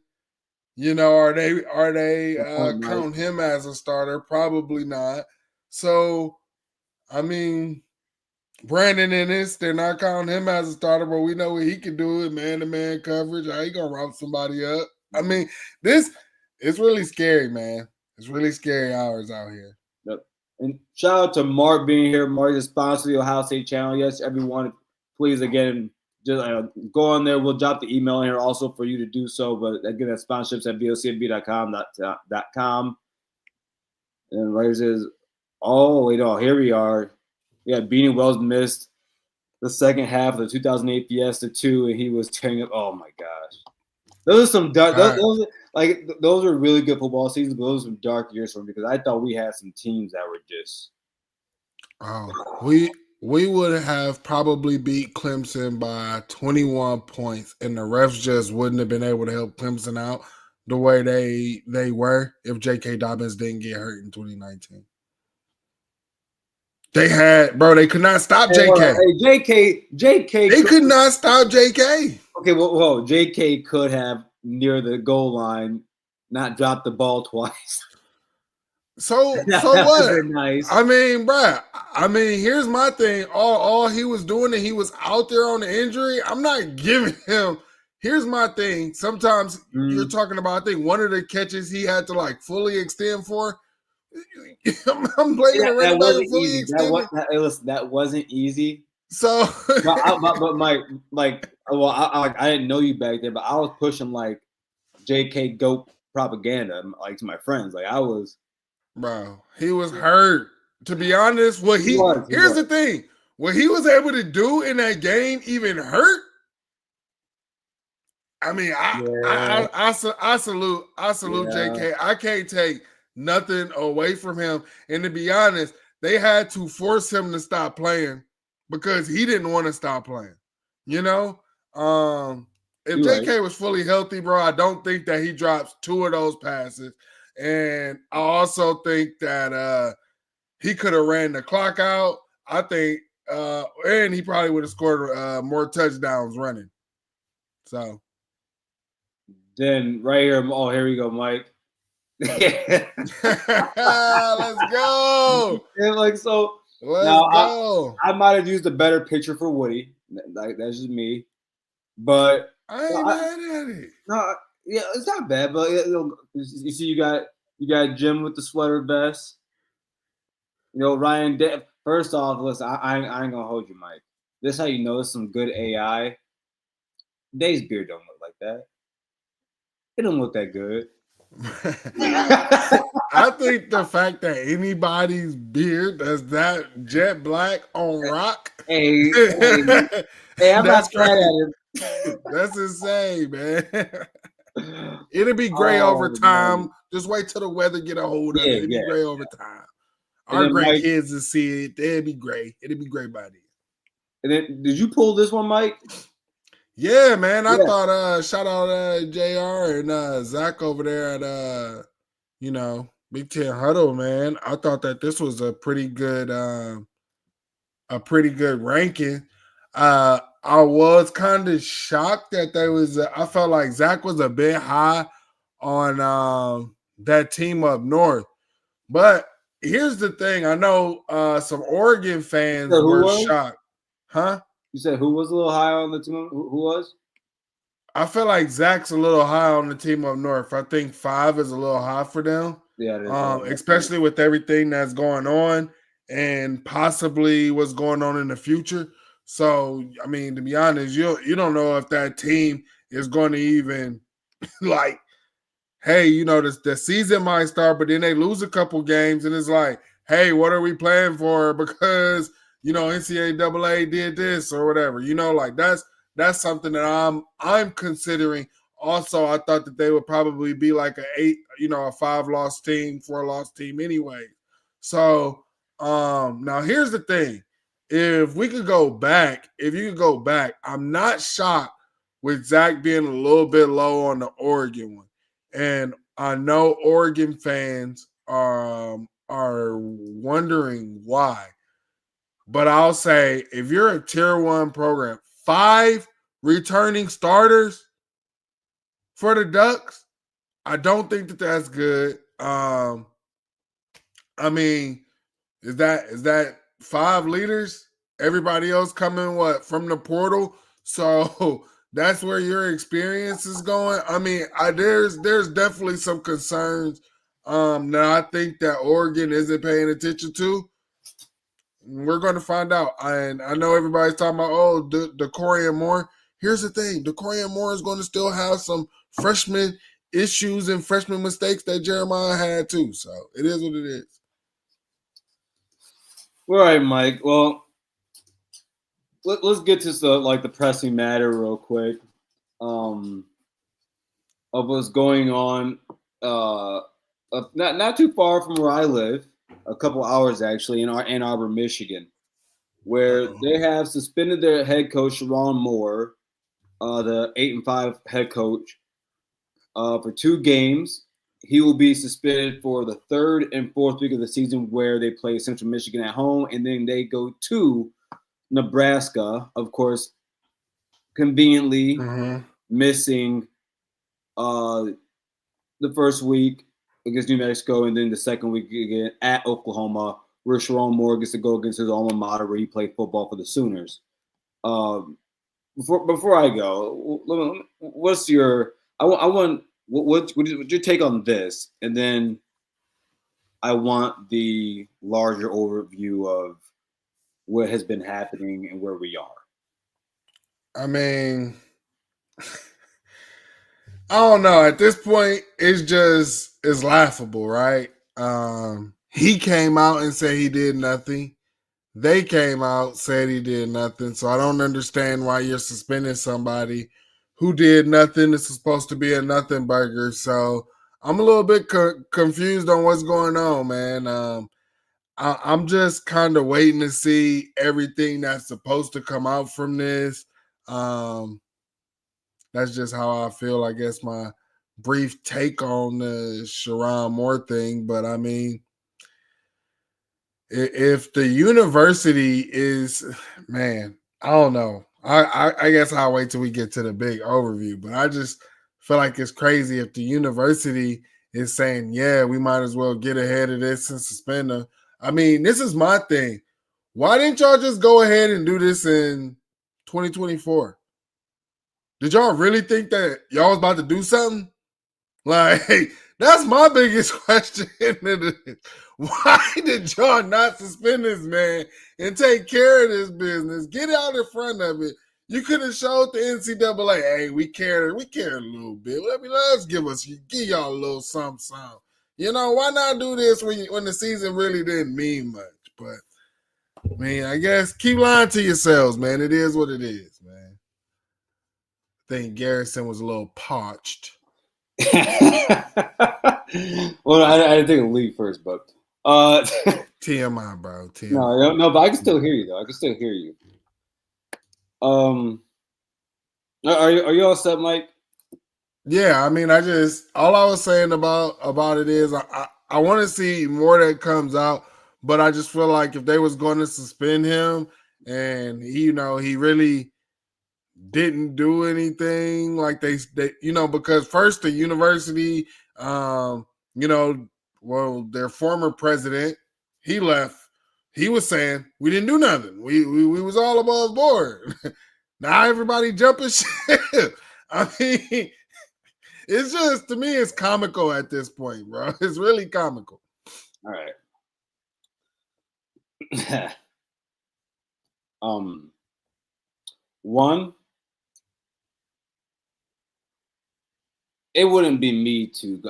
Are they counting him as a starter? Probably not. So, I mean, Brandon Ennis, they're not counting him as a starter, but we know what he can do in man-to-man coverage. How he gonna route somebody up? I mean, it's really scary, man. It's really scary hours out here. Yep. And shout out to Mark being here. Mark is a sponsor of the Ohio State channel. Yes, everyone, please, again, just go on there. We'll drop the email in here also for you to do so. But again, that's sponsorships at vocfb.com. And right says, oh, wait, oh, here we are. Yeah, Beanie Wells missed the second half of the 2008 Fiesta 2, and he was tearing up. Oh, my gosh. Those are some dark. Those are really good football seasons, but those are some dark years for me because I thought we had some teams that were just. Oh, we would have probably beat Clemson by 21 points, and the refs just wouldn't have been able to help Clemson out the way they were if J.K. Dobbins didn't get hurt in 2019. They could not stop J.K. J.K. They could not stop J.K. Okay, well, J.K. could have near the goal line not dropped the ball twice. So what? Nice. I mean, bruh. Here's my thing. All he was doing, and he was out there on the injury. I'm not giving him. Here's my thing. Sometimes you're talking about. I think one of the catches he had to fully extend for. I'm blaming the running back fully extended. That wasn't easy. So, but Mike, I didn't know you back there, but I was pushing J.K. GOAT propaganda to my friends. I was. Bro, he was hurt. To be honest, here's the thing. What he was able to do in that game even hurt. I mean, I salute JK. I can't take nothing away from him. And to be honest, they had to force him to stop playing because he didn't want to stop playing. You know? If JK was fully healthy, bro, I don't think that he drops 2 of those passes. And I also think that he could have ran the clock out. I think, and he probably would have scored more touchdowns running. So. Then right here, here we go, Mike. Let's go. And Let's go. I might have used a better picture for Woody. That's just me. But I ain't mad at it. No. Yeah, it's not bad, but you see, you got Jim with the sweater vest. Ryan. First off, listen, I ain't gonna hold you, Mike. This is how you know it's some good AI. Dave's beard don't look like that. It don't look that good. I think the fact that anybody's beard that's that jet black on rock. Hey, I'm not mad at him. That's insane, man. It'll be gray over time. Man. Just wait till the weather get a hold of it. It'll be gray over time. Our great kids will see it. It'll be gray. It'll be gray by then. And then, did you pull this one, Mike? Yeah, man. I thought shout out JR and Zach over there at Big Ten Huddle, man. I thought that this was a pretty good ranking. I was kind of shocked that there was. I felt like Zach was a bit high on that team up north. But here's the thing: I know some Oregon fans were shocked, huh? You said who was a little high on the team? Who was? I feel like Zach's a little high on the team up north. I think 5 is a little high for them. Yeah, especially with everything that's going on and possibly what's going on in the future. So, I mean, to be honest, you don't know if that team is going to even hey, the season might start, but then they lose a couple games and it's like, hey, what are we playing for? Because, NCAA did this or whatever. That's something that I'm considering. Also, I thought that they would probably be like a 5-loss team, 4-loss team anyway. So, now here's the thing. If you could go back, I'm not shocked with Zach being a little bit low on the Oregon one. And I know Oregon fans are wondering why. But I'll say, if you're a Tier 1 program, 5 returning starters for the Ducks, I don't think that that's good. I mean, is that 5 leaders? Everybody else coming from the portal? So that's where your experience is going. I mean, there's definitely some concerns that I think that Oregon isn't paying attention to. We're going to find out. And I know everybody's talking about, Decorian Moore. Here's the thing. Decorian Moore is going to still have some freshman issues and freshman mistakes that Jeremiah had too. So it is what it is. All right, Mike. Well, let's get to the pressing matter real quick of what's going on. Not too far from where I live, a couple hours actually, in Ann Arbor, Michigan, where they have suspended their head coach Sharon Moore, the 8-5 head coach, for 2 games. He will be suspended for the 3rd and 4th week of the season, where they play Central Michigan at home, and then they go to Nebraska, of course, conveniently missing the first week against New Mexico, and then the second week again at Oklahoma, where Sharon Moore gets to go against his alma mater, where he played football for the Sooners. Before I go, what's your what's your take on this? And then I want the larger overview of what has been happening and where we are. I mean, I don't know. At this point, it's laughable, right? He came out and said he did nothing. They came out, said he did nothing. So I don't understand why you're suspending somebody who did nothing. This is supposed to be a nothing burger. So I'm a little bit confused on what's going on, man. I'm just kind of waiting to see everything that's supposed to come out from this. That's just how I feel. I guess my brief take on the Sharon Moore thing. But I mean, if the university is, man, I don't know. I guess I'll wait till we get to the big overview. But I just feel like it's crazy if the university is saying, yeah, we might as well get ahead of this and suspend them. I mean, this is my thing. Why didn't y'all just go ahead and do this in 2024? Did y'all really think that y'all was about to do something? Like, that's my biggest question. Why did y'all not suspend this man and take care of this business? Get out in front of it. You could have showed the NCAA, hey, we care a little bit. Let's give y'all a little something. You know, why not do this when the season really didn't mean much? But, man, I guess keep lying to yourselves, man. It is what it is, man. I think Garrison was a little parched. Well, I didn't think of leave first, but TMI, bro. TMI. No, but I can still hear you though. I can still hear you. Are you all set, Mike? Yeah, I mean, all I was saying about it is I want to see more that comes out, but I just feel like if they was going to suspend him and he really didn't do anything like they because first the university, their former president, he left. He was saying we didn't do nothing. We was all above board. Now everybody jumping ship. I mean, it's just, to me, it's comical at this point, bro. It's really comical. All right. One, it wouldn't be me to.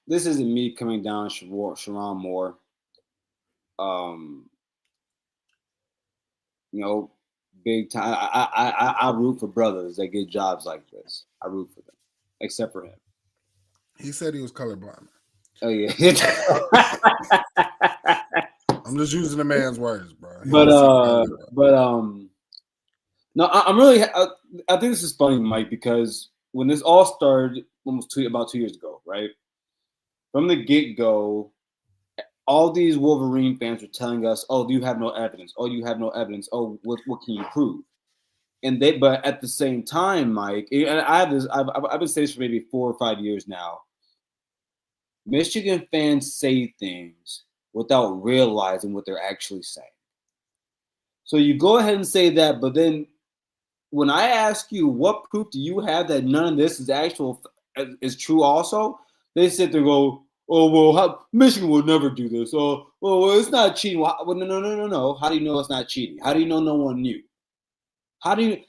This isn't me coming down Sharon Moore. Big time. I root for brothers that get jobs like this. I root for them, except for him. He said he was colorblind. Oh yeah. I'm just using the man's words, bro. No, I'm really. I think this is funny, Mike, because when this all started about 2 years ago, right? From the get-go, all these Wolverine fans were telling us, "Oh, you have no evidence. Oh, you have no evidence. Oh, what can you prove?" But at the same time, Mike, and I've been saying this for maybe 4 or 5 years now. Michigan fans say things without realizing what they're actually saying. So you go ahead and say that, but then when I ask you what proof do you have that none of this is true also, they sit there and go, Michigan will never do this. Well, it's not cheating. Well, no. How do you know it's not cheating? How do you know no one knew? How do you?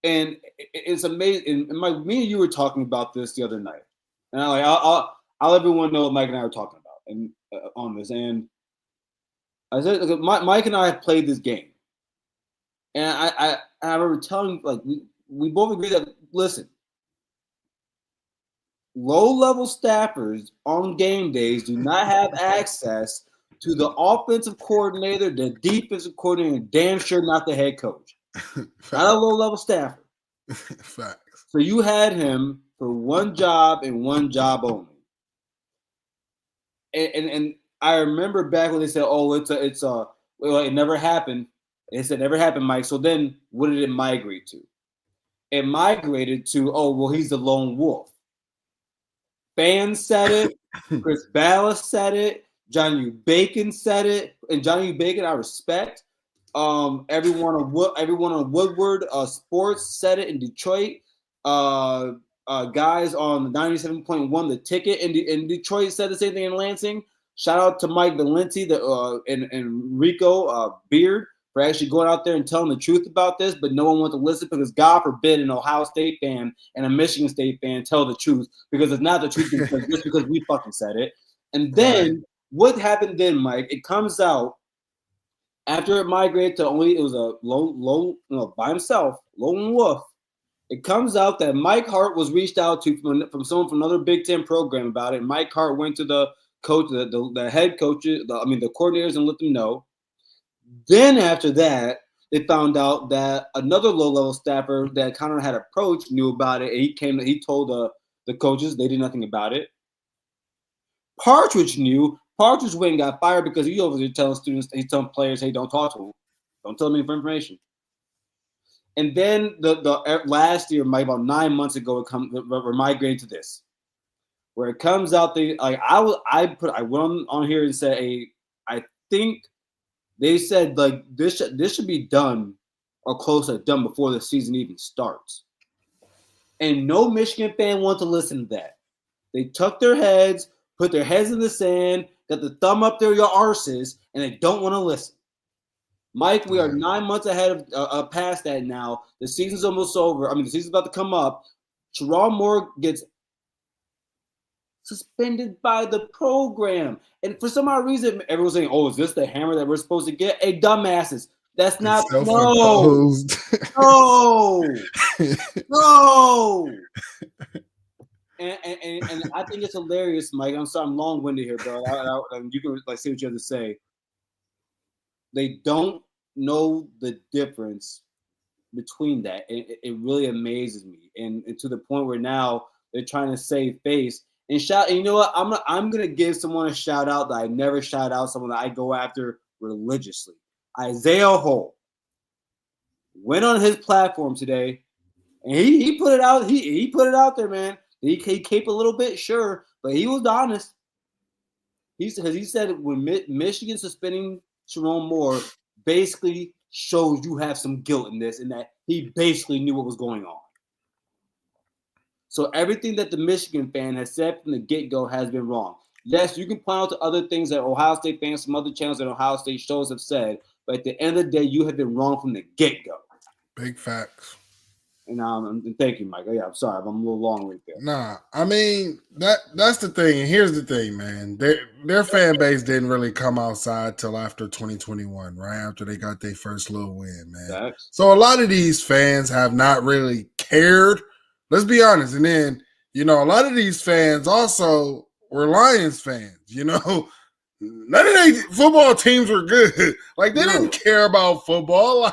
And it's amazing. And me and you were talking about this the other night, and I'll let everyone know what Mike and I were talking about and on this. And I said, Mike and I have played this game, and I remember telling we both agree that listen. Low-level staffers on game days do not have access to the offensive coordinator, the defensive coordinator, and damn sure not the head coach. Not a low-level staffer. Facts. So you had him for one job and one job only. And I remember back when they said, "Oh, it never happened." They said, "Never happened, Mike." So then, what did it migrate to? It migrated to, "Oh, well, he's the lone wolf." Fans said it. Chris Ballas said it. John U. Bacon said it. And John U. Bacon, I respect. Everyone on Woodward Sports said it in Detroit. Guys on 97.1 The Ticket in Detroit said the same thing in Lansing. Shout out to Mike Valenti and Rico Beard for actually going out there and telling the truth about this, but no one wants to listen because God forbid an Ohio State fan and a Michigan State fan tell the truth because it's not the truth just because we fucking said it. And then what happened then, Mike? It comes out after it migrated to it was a low by himself, lone wolf. It comes out that Mike Hart was reached out to from someone from another Big Ten program about it. Mike Hart went to the coach, the head coaches, the coordinators, and let them know. Then after that, they found out that another low-level staffer that kind of had approached knew about it. And he told the coaches. They did nothing about it. Partridge knew. Partridge went and got fired because he over there telling students, he's telling players, hey, don't talk to him. Don't tell me for information. And then the last year, about 9 months ago, we're migrating to this, where it comes out. I went on here and said, I think they said this should be done or close to done before the season even starts. And no Michigan fan wants to listen to that. They tuck their heads, put their heads in the sand, got the thumb up their arses, and they don't want to listen. Mike, we are 9 months ahead of past that now. The season's almost over. I mean, the season's about to come up. Sherrod Moore gets suspended by the program. And for some odd reason, everyone's saying, oh, is this the hammer that we're supposed to get? Hey, dumbasses. That's not – no. And I think it's hilarious, Mike. I'm sorry, I'm long-winded here, bro. You can say what you have to say. They don't know the difference between that. It really amazes me, and to the point where now they're trying to save face and shout. And you know what? I'm gonna give someone a shout out that I never shout out. Someone that I go after religiously. Isaiah Hole went on his platform today, and he put it out. He put it out there, man. He caped a little bit, sure, but he was honest. He said when Michigan suspending Sherrod Moore basically shows you have some guilt in this and that he basically knew what was going on. So everything that the Michigan fan has said from the get-go has been wrong. Yes, you can point out to other things that Ohio State fans, some other channels that Ohio State shows have said, but at the end of the day, you have been wrong from the get-go. Big facts. And thank you, Mike. Yeah, I'm sorry. I'm a little long right there. Nah, I mean, that's the thing. And here's the thing, man. Their fan base didn't really come outside till after 2021, right? After they got their first little win, man. Facts. So a lot of these fans have not really cared. Let's be honest. And then, a lot of these fans also were Lions fans, None of their football teams were good. They didn't care about football.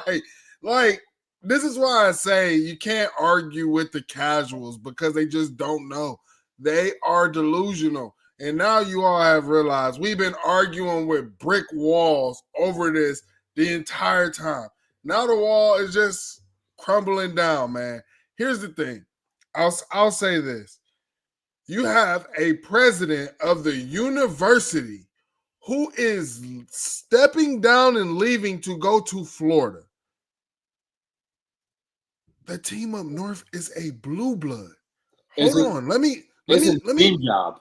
This is why I say you can't argue with the casuals because they just don't know. They are delusional. And now you all have realized we've been arguing with brick walls over this the entire time. Now the wall is just crumbling down, man. Here's the thing. I'll say this. You have a president of the university who is stepping down and leaving to go to Florida. The team up north is a blue blood. Hold on. Let me job.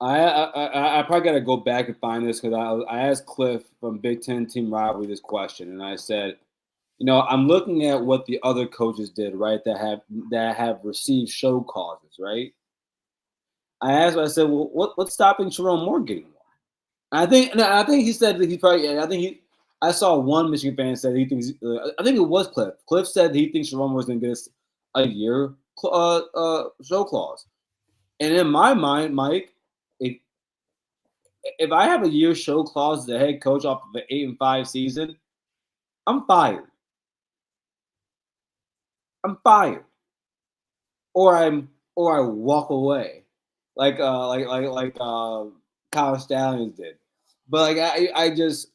I probably got to go back and find this because I asked Cliff from Big Ten Team Rivalry this question, and I said, I'm looking at what the other coaches did, right? That have received show causes, right? I said, well, what's stopping Sharon Moore getting one? I think he said that he probably. I saw one Michigan fan said he thinks. I think it was Cliff. Cliff said he thinks Sharon Moore's going to get us a year show clause. And in my mind, Mike, if I have a year show clause as a head coach off of an 8-5 season, I'm fired. I'm fired, or I walk away, like Kyle Stallions did. But like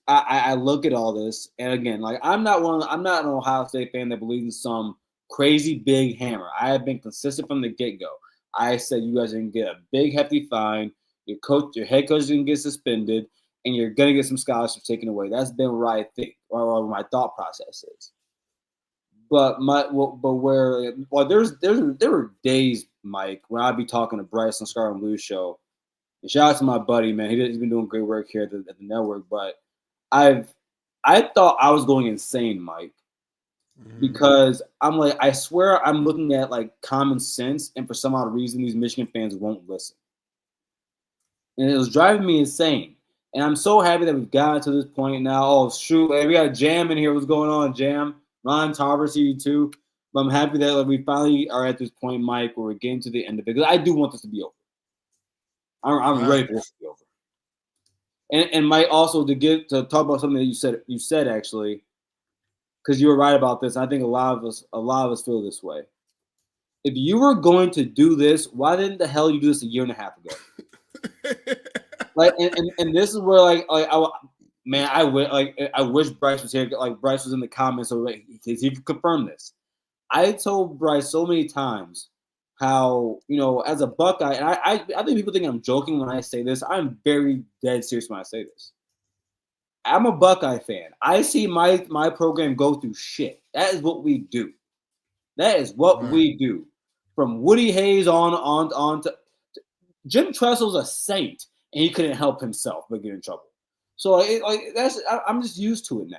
I look at all this, and again, like I'm not an Ohio State fan that believes in some crazy big hammer. I have been consistent from the get go. I said you guys are gonna get a big hefty fine. Your head coach is gonna get suspended, and you're gonna get some scholarships taken away. That's been what I think, or my thought process is. But there were days, Mike, when I'd be talking to Bryce on Scar and Blue show. And shout out to my buddy, man. He's been doing great work here at the network. But I thought I was going insane, Mike, because I'm like, I swear I'm looking at like common sense, and for some odd reason, these Michigan fans won't listen, and it was driving me insane. And I'm so happy that we've gotten to this point now. Oh shoot, hey, we got Jam in here. What's going on, Jam? Ron Tarver, see you too. But I'm happy that we finally are at this point, Mike, where we're getting to the end of it. Because I do want this to be over. I'm ready for this to be over. And Mike, also to talk about something that you said actually, because you were right about this. I think a lot of us feel this way. If you were going to do this, why didn't the hell you do this a year and a half ago? Like, and this is where I wish Bryce was here. Like Bryce was in the comments, so he could confirm this. I told Bryce so many times how, as a Buckeye, and I think people think I'm joking when I say this. I'm very dead serious when I say this. I'm a Buckeye fan. I see my program go through shit. That is what we do. That is what we do. From Woody Hayes on to Jim Tressel's a saint, and he couldn't help himself but get in trouble. So I'm just used to it now.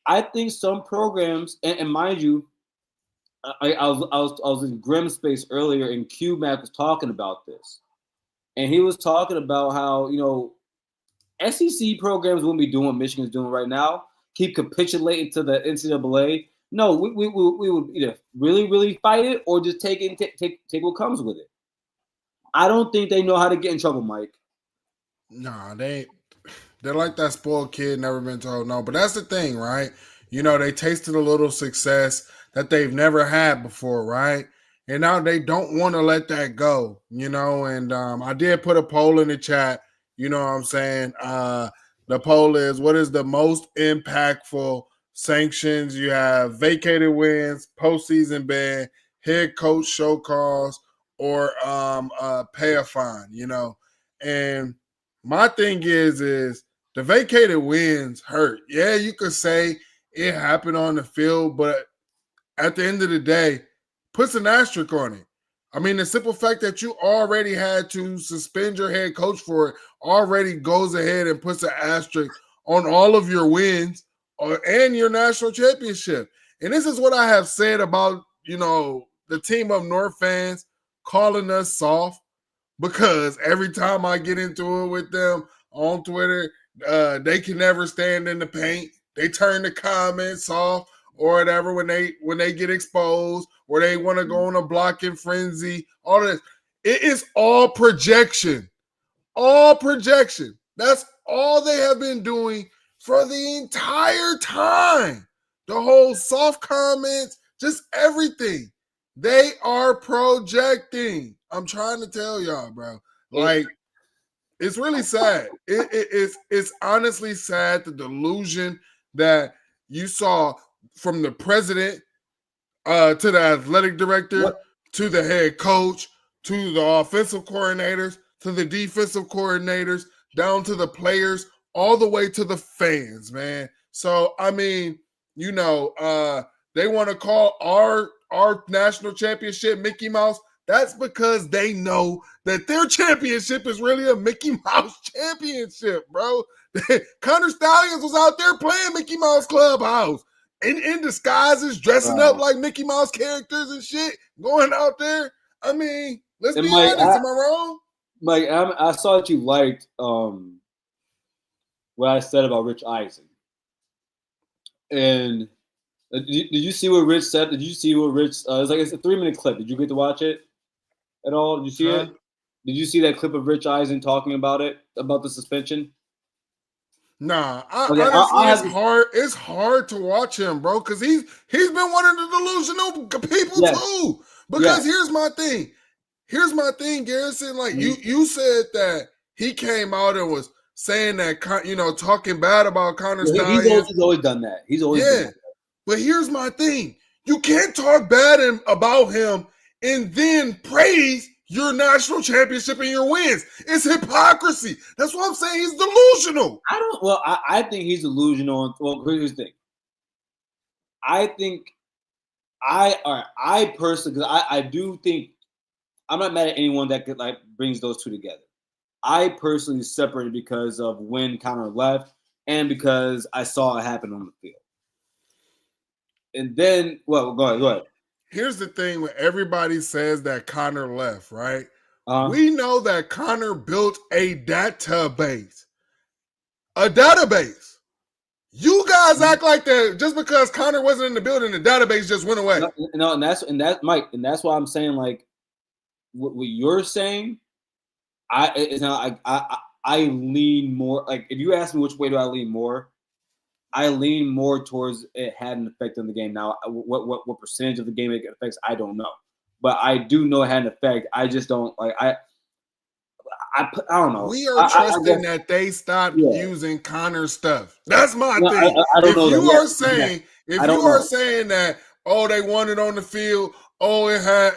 I think some programs, and mind you, I was in Grimm Space earlier, and Q-Mac was talking about this, and he was talking about how SEC programs wouldn't be doing what Michigan's doing right now. Keep capitulating to the NCAA. No, we would either really, really fight it or just take what comes with it. I don't think they know how to get in trouble, Mike. Nah, they're like that spoiled kid, never been told no. But that's the thing, right? They tasted a little success that they've never had before, right? And now they don't want to let that go, And I did put a poll in the chat. You know what I'm saying? The poll is, what is the most impactful sanctions? You have vacated wins, postseason ban, head coach show cause, or pay a fine, And my thing is the vacated wins hurt. Yeah, you could say it happened on the field, but at the end of the day, puts an asterisk on it. I mean, the simple fact that you already had to suspend your head coach for it already goes ahead and puts an asterisk on all of your wins and your national championship. And this is what I have said about, the team up north fans calling us soft, because every time I get into it with them on Twitter, they can never stand in the paint. They turn the comments off or whatever when they get exposed, or they want to go on a blocking frenzy. All this, it is all projection. All projection. That's all they have been doing for the entire time. The whole soft comments, just everything. They are projecting. I'm trying to tell y'all, bro. Like, it's really sad. It's honestly sad, the delusion that you saw from the president to the athletic director to the head coach to the offensive coordinators to the defensive coordinators down to the players all the way to the fans, man. So I mean, they want to call our national championship Mickey Mouse. That's because they know that their championship is really a Mickey Mouse championship, bro. Connor Stallions was out there playing Mickey Mouse Clubhouse in disguises, dressing up like Mickey Mouse characters and shit, going out there. I mean, let's be honest. Am I wrong? Mike, I saw that you liked what I said about Rich Eisen. And did you see what Rich said? Did you see what Rich? It's a 3-minute clip. Did you get to watch it at all? Did you see it? Did you see that clip of Rich Eisen talking about the suspension? Nah, honestly, it's hard to watch him, bro, because he's been one of the delusional people too. Because here's my thing, Garrison. Like you said that he came out and was saying that, talking bad about Connor Stallions. He's always done that. He's always done that. But here's my thing: you can't talk bad about him and then praise your national championship and your wins. It's hypocrisy. That's what I'm saying. He's delusional. I think he's delusional. Well, here's the thing. I think I personally, because I do think I'm not mad at anyone that could brings those two together. I personally separated because of when Connor left and because I saw it happen on the field. And then, go ahead. Here's the thing: when everybody says that Connor left, right? We know that Connor built a database. You guys act like that just because Connor wasn't in the building, the database just went away. No, and that's Mike, and that's why I'm saying what you're saying. I lean more if you ask me which way do I lean more, I lean more towards it had an effect on the game. Now, what percentage of the game it affects, I don't know, but I do know it had an effect. I just don't I don't know. We are trusting that they stopped using Connor stuff. That's my thing. If you are saying that, they won it on the field, it had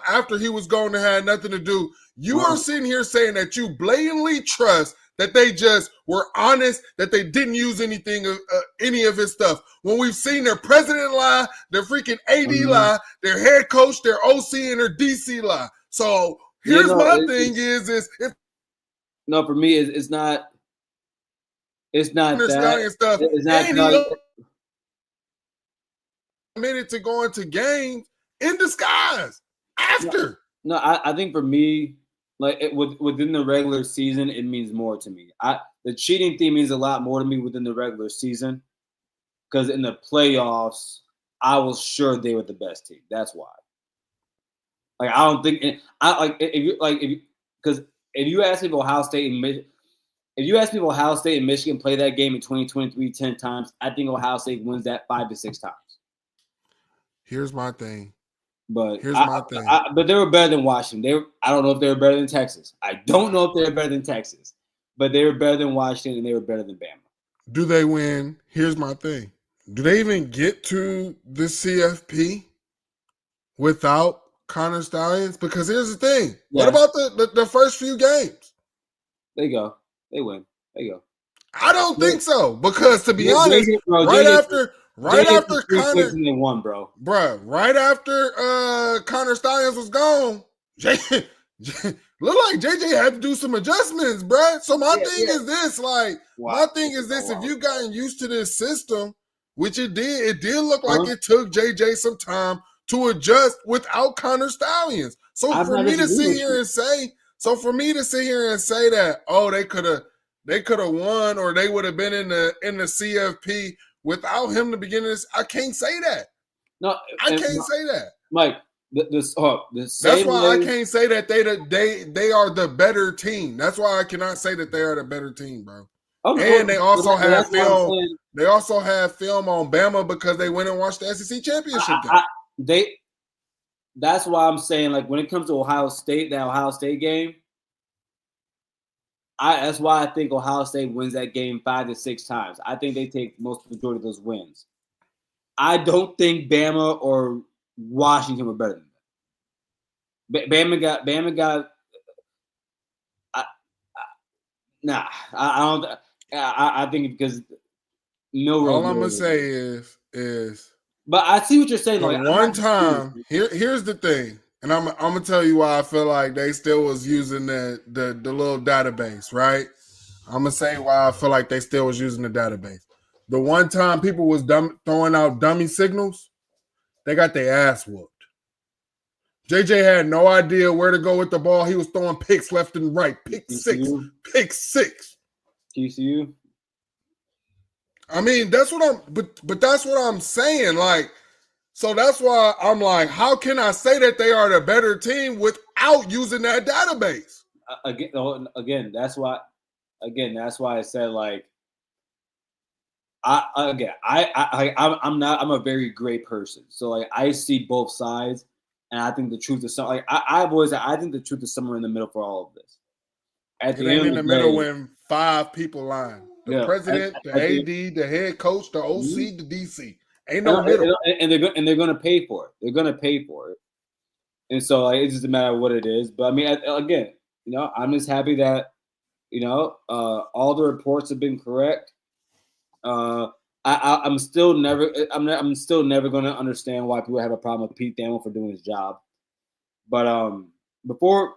after he was gone, it had nothing to do. You are sitting here saying that you blatantly trust that they just were honest, that they didn't use anything, any of his stuff. When we've seen their president lie, their freaking AD lie, their head coach, their OC, and their DC lie. So here's my thing: no, for me, it's not. It's not that stuff. It's not committed to going to games in disguise after. No, I think for me, within the regular season, it means more to me. The cheating thing means a lot more to me within the regular season, because in the playoffs, I was sure they were the best team. That's why. I don't think because if you ask me if Ohio State and Michigan play that game in 2023 10 times, I think Ohio State wins that 5 to 6 times. Here's my thing. But but they were better than Washington. I don't know if they were better than Texas. I don't know if they were better than Texas, but they were better than Washington and they were better than Bama. Do they win? Here's my thing. Do they even get to the CFP without Connor Stallions? Because here's the thing. Yeah. What about the first few games? They go. They win. They go. I don't think so. Because to be honest, right after Connor won, bro. Bruh, right after Connor Stallions was gone, looked like JJ had to do some adjustments, bruh. So my thing is this, if you've gotten used to this system, which it did look like it took JJ some time to adjust without Connor Stallions. So for me to sit here and say that, they could have won or they would have been in the CFP without him to begin this, I can't say that. No, I can't say that. Mike, that's why I can't say that they are the better team. That's why I cannot say that they are the better team, bro. Okay. And they also have film. They also have film on Bama because they went and watched the SEC championship game. That's why I'm saying, when it comes to Ohio State, that Ohio State game, that's why I think Ohio State wins that game 5 to 6 times. I think they take most of the majority of those wins. I don't think Bama or Washington were better than that. Bama got. Nah, I don't. I think because no. All I'm gonna say is. But I see what you're saying. One time, here's the thing. And I'm gonna tell you why I feel like they still was using the little database, right? I'm gonna say why I feel like they still was using the database. The one time people was throwing out dummy signals, they got their ass whooped. JJ had no idea where to go with the ball. He was throwing picks left and right. Pick six. TCU. I mean, that's what but that's what I'm saying. Like, so that's why I'm like, how can I say that they are the better team without using that database? Again, that's why I said like I'm a very gray person. So like I see both sides, and I think the truth is like I've always said I think the truth is somewhere in the middle for all of this. At the end of the middle when 5 people line. The president, the AD, the head coach, the OC, the DC. Ain't no middle. And they're gonna pay for it. They're gonna pay for it. And so like, it's just a matter of what it is. But I mean, again, I'm just happy that all the reports have been correct. I'm still never going to understand why people have a problem with Pete Thamel for doing his job. But before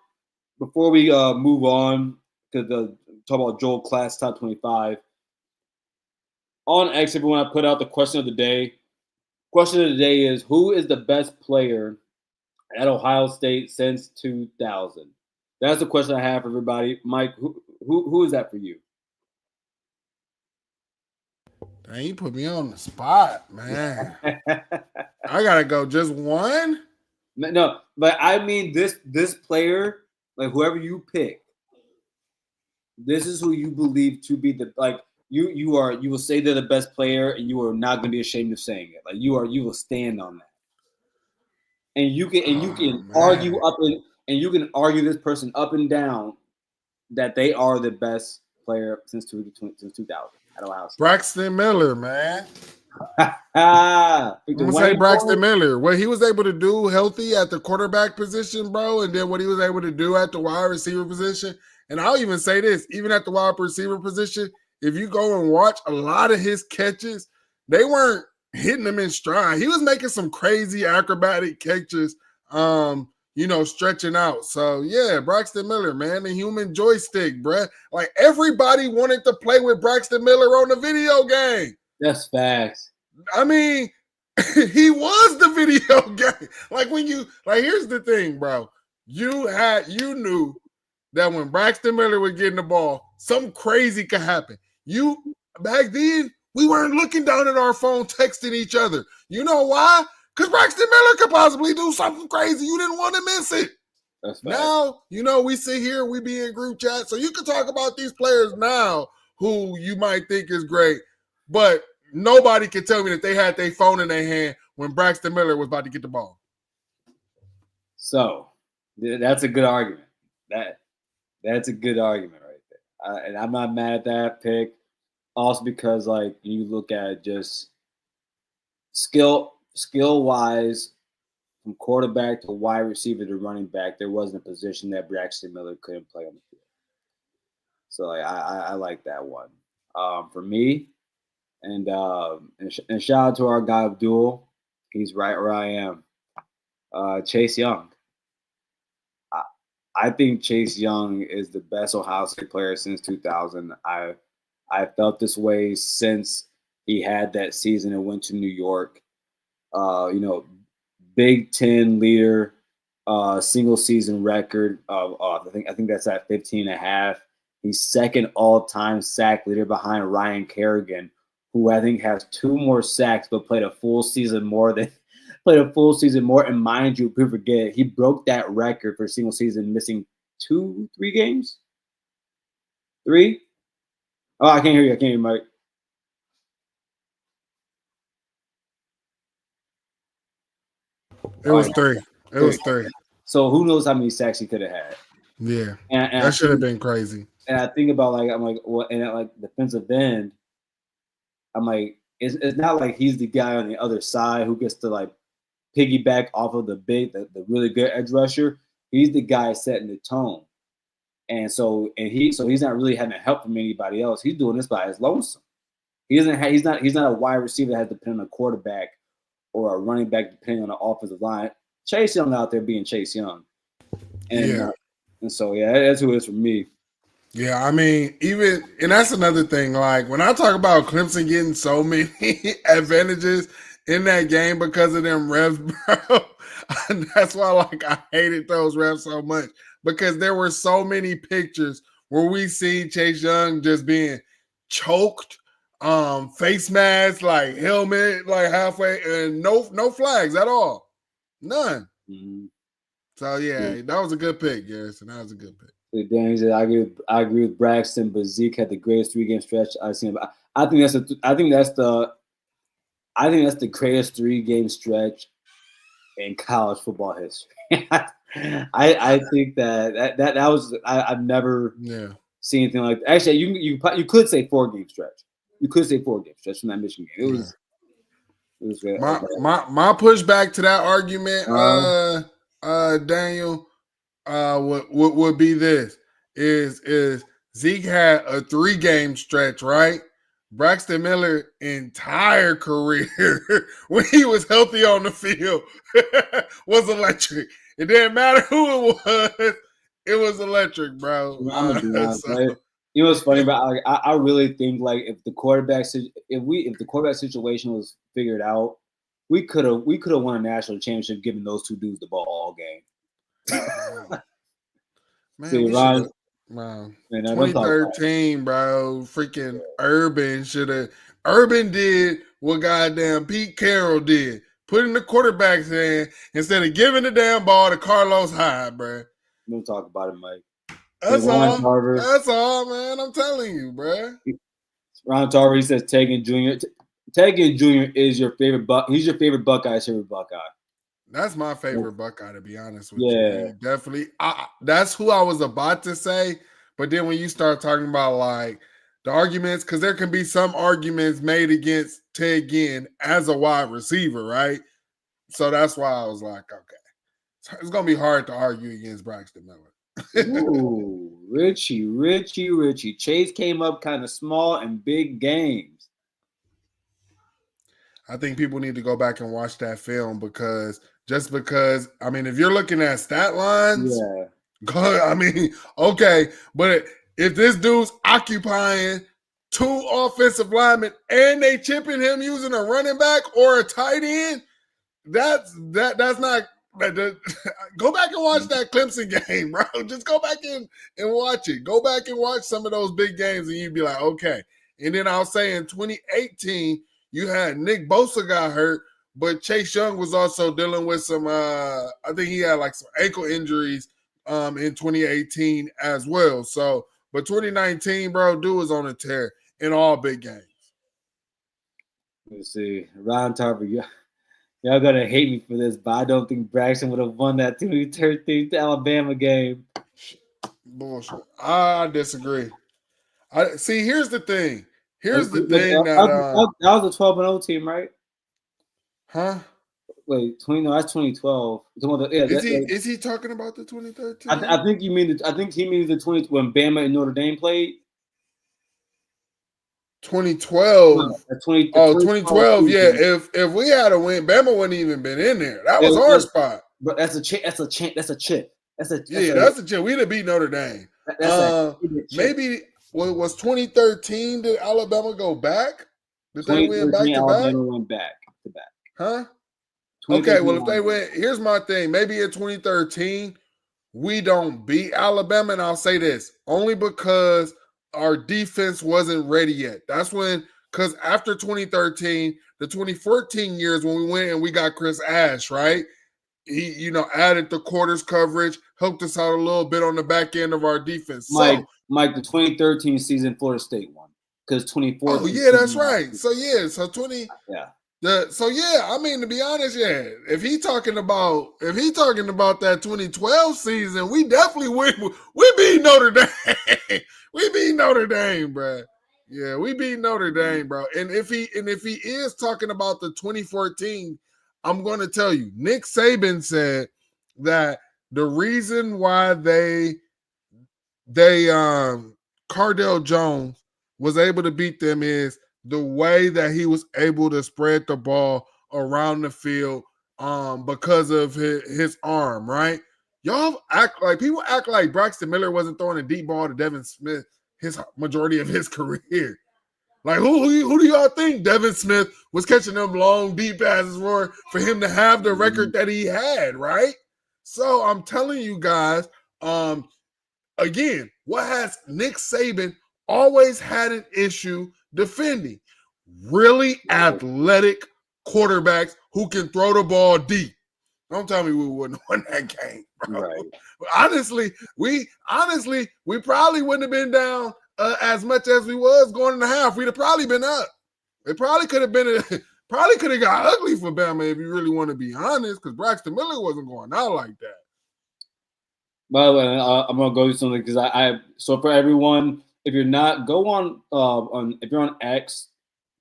we move on to talk about Joel Klatt's top 25 on X, everyone, I put out the question of the day. Question of the day is, who is the best player at Ohio State since 2000? That's the question I have for everybody. Mike, who is that for you? Dang, you put me on the spot, man. I gotta go just one? No, but I mean this player, like whoever you pick, this is who you believe to be the you will say they're the best player, and you are not gonna be ashamed of saying it. Like you will stand on that. And you can argue you can argue this person up and down that they are the best player since 2000 at Ohio State. Braxton Miller, man. I'm gonna say Braxton Miller. What he was able to do healthy at the quarterback position, bro, and then what he was able to do at the wide receiver position. And I'll even say this, even at the wide receiver position, if you go and watch a lot of his catches, they weren't hitting him in stride. He was making some crazy acrobatic catches, stretching out. So, yeah, Braxton Miller, man, the human joystick, bruh. Like, everybody wanted to play with Braxton Miller on the video game. That's facts. I mean, he was the video game. Here's the thing, bro. You knew that when Braxton Miller was getting the ball, something crazy could happen. Back then, we weren't looking down at our phone texting each other. You know why? Because Braxton Miller could possibly do something crazy. You didn't want to miss it. That's now, we sit here, we be in group chat. So you can talk about these players now who you might think is great. But nobody can tell me that they had their phone in their hand when Braxton Miller was about to get the ball. So that's a good argument. That's a good argument right there. And I'm not mad at that pick. Also because, like, you look at just skill-wise, from quarterback to wide receiver to running back, there wasn't a position that Braxton Miller couldn't play on the field. So I like that one. For me, and shout out to our guy Abdul. He's right where I am. Chase Young. I think Chase Young is the best Ohio State player since 2000. I felt this way since he had that season and went to New York. Big Ten leader, single season record of I think that's at 15.5. He's second all-time sack leader behind Ryan Kerrigan, who I think has 2 more sacks but played a full season more. And mind you, people forget, he broke that record for single season, missing 3 games. 3? Oh, I can't hear you, Mike. It was 3. It was 3. So who knows how many sacks he could have had? Yeah, and that should have been crazy. And I think about defensive end, I'm like, it's not like he's the guy on the other side who gets to piggyback off of the really good edge rusher. He's the guy setting the tone, and he's not really having help from anybody else. He's doing this by his lonesome. He's not a wide receiver that has to depend on a quarterback or a running back depending on the offensive line. Chase Young out there being Chase Young. And, Yeah. And so, yeah, that's who it is for me. Yeah, I mean, and that's another thing. Like, when I talk about Clemson getting so many advantages in that game because of them refs, bro, that's why, like, I hated those refs so much because there were so many pictures where we see Chase Young just being choked, face mask, like helmet, like halfway, and no flags at all. None. Mm-hmm. So, yeah, that was a good pick, Garrison. That was a good pick. Dan, he said, I agree with Braxton, but Zeke had the greatest 3-game stretch I've seen. I think that's the greatest 3-game stretch in college football history. I think that was I've never seen anything like that. Actually, you could say 4-game stretch. You could say 4-game stretch from that Michigan game. It was great. My pushback to that argument, Daniel, would be this: is Zeke had a 3-game stretch, right? Braxton Miller entire career when he was healthy on the field was electric. It didn't matter who it was electric, bro. I'm gonna be honest, right? You know what's funny about I really think like if the quarterback situation was figured out, we could have won a national championship giving those two dudes the ball all game. Man, see, Ron, 2013, bro. Freaking Urban did what goddamn Pete Carroll did. Putting the quarterback's hand instead of giving the damn ball to Carlos Hyde, bro. Don't talk about it, Mike. That's all. Tarver. That's all, man. I'm telling you, bro. Ron Tarver, he says Kayden Jr. is your favorite He's your favorite Buckeye, favorite Buckeye. That's my favorite Buckeye, to be honest with you. Definitely. That's who I was about to say. But then when you start talking about like the arguments, because there can be some arguments made against Ted Ginn as a wide receiver, right? So that's why I was like, okay. It's going to be hard to argue against Braxton Miller. Ooh, Richie. Chase came up kind of small in big games. I think people need to go back and watch that film because I mean, if you're looking at stat lines, okay, but if this dude's occupying 2 offensive linemen and they chipping him using a running back or a tight end, that's not. Go back and watch that Clemson game, bro. Just go back and watch it. Go back and watch some of those big games, and you'd be like, okay. And then I'll say in 2018, you had Nick Bosa got hurt, but Chase Young was also dealing with some. I think he had like some ankle injuries in 2018 as well. So, but 2019, bro, dude was on a tear in all big games. Let's see, Ron Tarver, y'all gonna hate me for this, but I don't think Braxton would have won that 2013 Alabama game. Bullshit. I disagree. Here's the thing. That was the 12-0 team, right? Huh? Wait, that's 2012. Is he talking about the 2013? I think he means the 20 when Bama and Notre Dame played. 2012. 2012. Yeah. Season. If we had a win, Bama wouldn't even been in there. That was our spot. But that's a chip. That's a chip. We'd have beat Notre Dame. Maybe was 2013? Did Alabama go back? Did they win back to back? Alabama went back to back. Huh? Okay. Well, if they went, here's my thing. Maybe in 2013 we don't beat Alabama, and I'll say this only because our defense wasn't ready yet. That's when, because after 2013, the 2014 years when we went and we got Chris Ash, right? He, added the quarters coverage, helped us out a little bit on the back end of our defense. Mike, the 2013 season, Florida State won because 2014. Oh yeah, that's right. So so 20. Yeah. I mean, to be honest, if he talking about that 2012 season, we definitely win. We beat Notre Dame. We beat Notre Dame, bro. Yeah, we beat Notre Dame, bro. And if he is talking about the 2014, I'm going to tell you, Nick Saban said that the reason why they Cardale Jones was able to beat them is the way that he was able to spread the ball around the field because of his arm, right? Y'all people act like Braxton Miller wasn't throwing a deep ball to Devin Smith his majority of his career. Like who do y'all think Devin Smith was catching them long deep passes for him to have the record that he had, right? So I'm telling you guys, again, what has Nick Saban always had an issue defending? Really athletic quarterbacks who can throw the ball deep. Don't tell me we wouldn't have won that game, bro. Right. Honestly, we probably wouldn't have been down as much as we was going in the half. We'd have probably been up. It probably could have got ugly for Bama if you really want to be honest, because Braxton Miller wasn't going out like that. By the way, I'm gonna go do something because so for everyone, if you're not, go on if you're on X,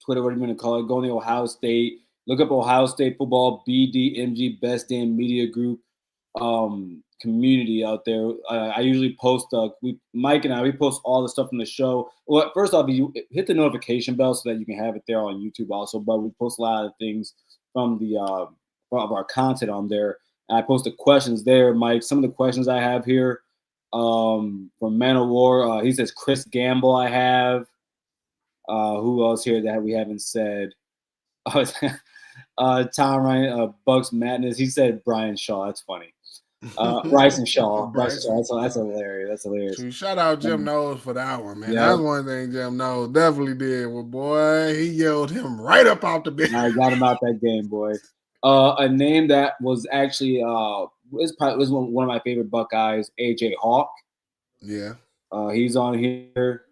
Twitter, whatever you want to call it, go on the Ohio State, look up Ohio State football BDMG Best Damn Media Group community out there. I usually post Mike and I post all the stuff from the show. Well, first off, you hit the notification bell so that you can have it there on YouTube also. But we post a lot of things from the of our content on there. I posted questions there, Mike. Some of the questions I have here from Man of War. He says Chris Gamble. I have. Who else here that we haven't said? Tom Ryan, Bucks Madness. He said Brian Shaw. That's funny. Bryson Shaw. Bryson Shaw. That's hilarious. That's hilarious. So shout out Jim Knowles for that one, man. Yeah. That's one thing Jim Knowles definitely did. Well, boy, he yelled him right up out the bench. I got him out that game, boy. A name that was actually was one of my favorite Buckeyes, AJ Hawk. Yeah. He's on here.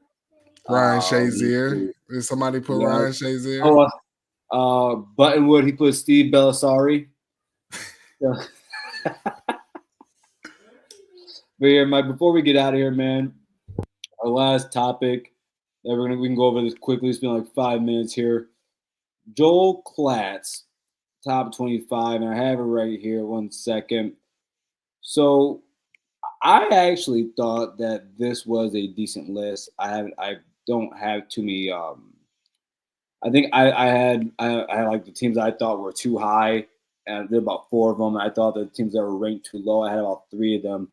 Ryan Shazier. Did somebody put Ryan Shazier? Buttonwood, he put Steve Belisari. But yeah, Mike, before we get out of here, man, our last topic that we can go over this quickly. It's been like 5 minutes here. Joel Klatt's top 25, and I have it right here. 1 second. So I actually thought that this was a decent list. I don't have too many. I think I had like the teams I thought were too high, and there were about 4 of them. I thought the teams that were ranked too low, I had about 3 of them.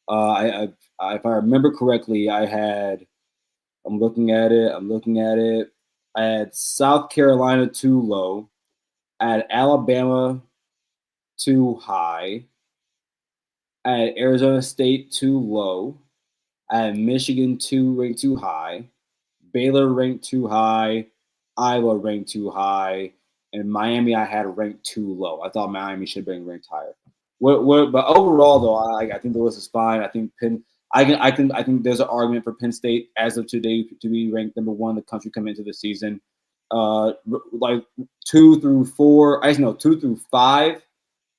If I remember correctly, I'm looking at it. I had South Carolina too low. I had Alabama too high. I had Arizona State too low. I had Michigan ranked too high. Baylor ranked too high. Iowa ranked too high. And Miami I had ranked too low. I thought Miami should have been ranked higher. But overall, though, I think the list is fine. I think I think there's an argument for Penn State as of today to be ranked number 1 in the country coming into the season. Like 2 through 5.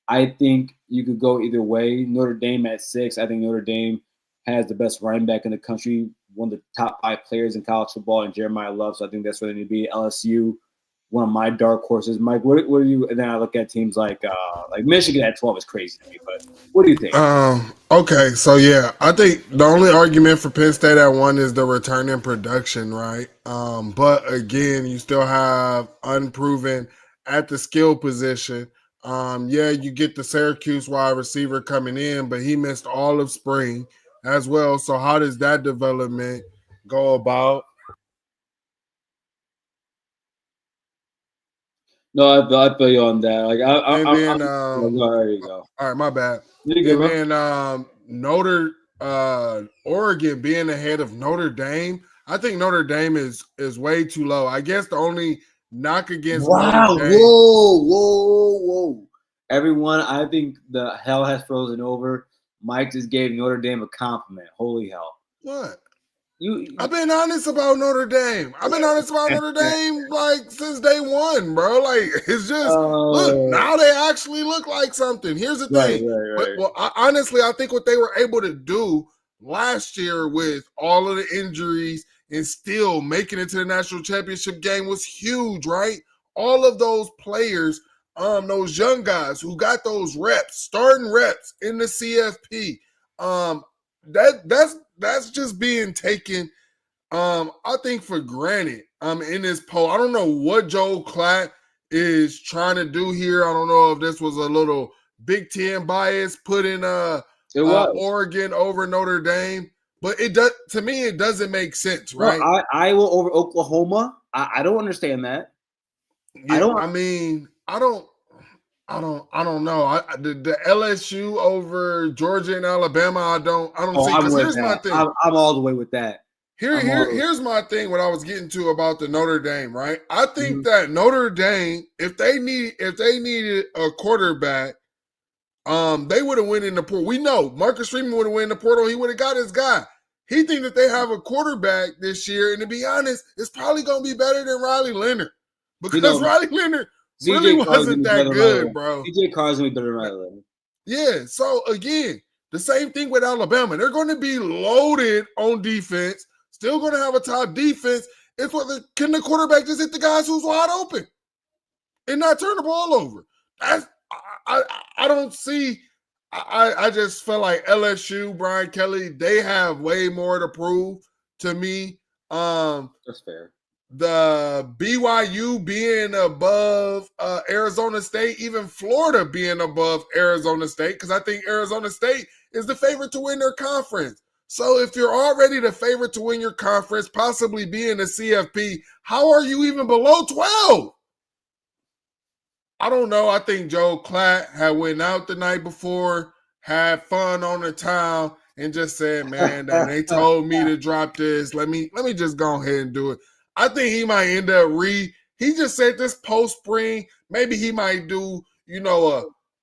I think you could go either way. Notre Dame at 6. I think Notre Dame has the best running back in the country, one of the top 5 players in college football, and Jeremiah Love. So I think that's where they need to be. LSU, one of my dark horses. Mike, what do you? And then I look at teams like Michigan at 12 is crazy to me. But what do you think? Okay, so yeah, I think the only argument for Penn State at 1 is the return in production, right? But again, you still have unproven at the skill position. Yeah, you get the Syracuse wide receiver coming in, but he missed all of spring as well. So how does that development go about? No, I feel you on that. Like, there you go. All right, my bad. Then Oregon being ahead of Notre Dame, I think Notre Dame is way too low. I guess the only knock against Notre Dame. Whoa. Everyone, I think the hell has frozen over. Mike just gave Notre Dame a compliment. Holy hell. What? I've been honest about Notre Dame. I've been honest about Notre Dame like since day 1, bro. Like it's just look, now they actually look like something. Here's the thing. Right. Well, honestly, I think what they were able to do last year with all of the injuries and still making it to the national championship game was huge, right? All of those players, those young guys who got those reps, starting reps in the CFP, that's just being taken, I think, for granted. In this poll, I don't know what Joel Klatt is trying to do here. I don't know if this was a little Big Ten bias, putting Oregon over Notre Dame, but it does, to me, it doesn't make sense, right? No, Iowa over Oklahoma. I don't understand that. Yeah, I don't know. The LSU over Georgia and Alabama, I don't see. Because here's my thing. I'm all the way with that. Here's my thing. What I was getting to about the Notre Dame, right? I think that Notre Dame, if they needed a quarterback, they would have went in the portal. We know Marcus Freeman would have went in the portal. He would have got his guy. He thinks that they have a quarterback this year, and to be honest, it's probably going to be better than Riley Leonard, because Riley Leonard really wasn't that good, bro. DJ Carr's going to be better than Riley Leonard. Yeah. So again, the same thing with Alabama. They're going to be loaded on defense. Still going to have a top defense. It's whether can the quarterback just hit the guys who's wide open and not turn the ball over. I don't see. I just feel like LSU, Brian Kelly, they have way more to prove to me. That's fair. The BYU being above Arizona State, even Florida being above Arizona State, because I think Arizona State is the favorite to win their conference. So if you're already the favorite to win your conference, possibly being a CFP, how are you even below 12? I don't know. I think Joe Klatt had went out the night before, had fun on the town, and just said, man, they told me to drop this. Let me just go ahead and do it. I think he might end up he just said this post-spring, maybe he might do,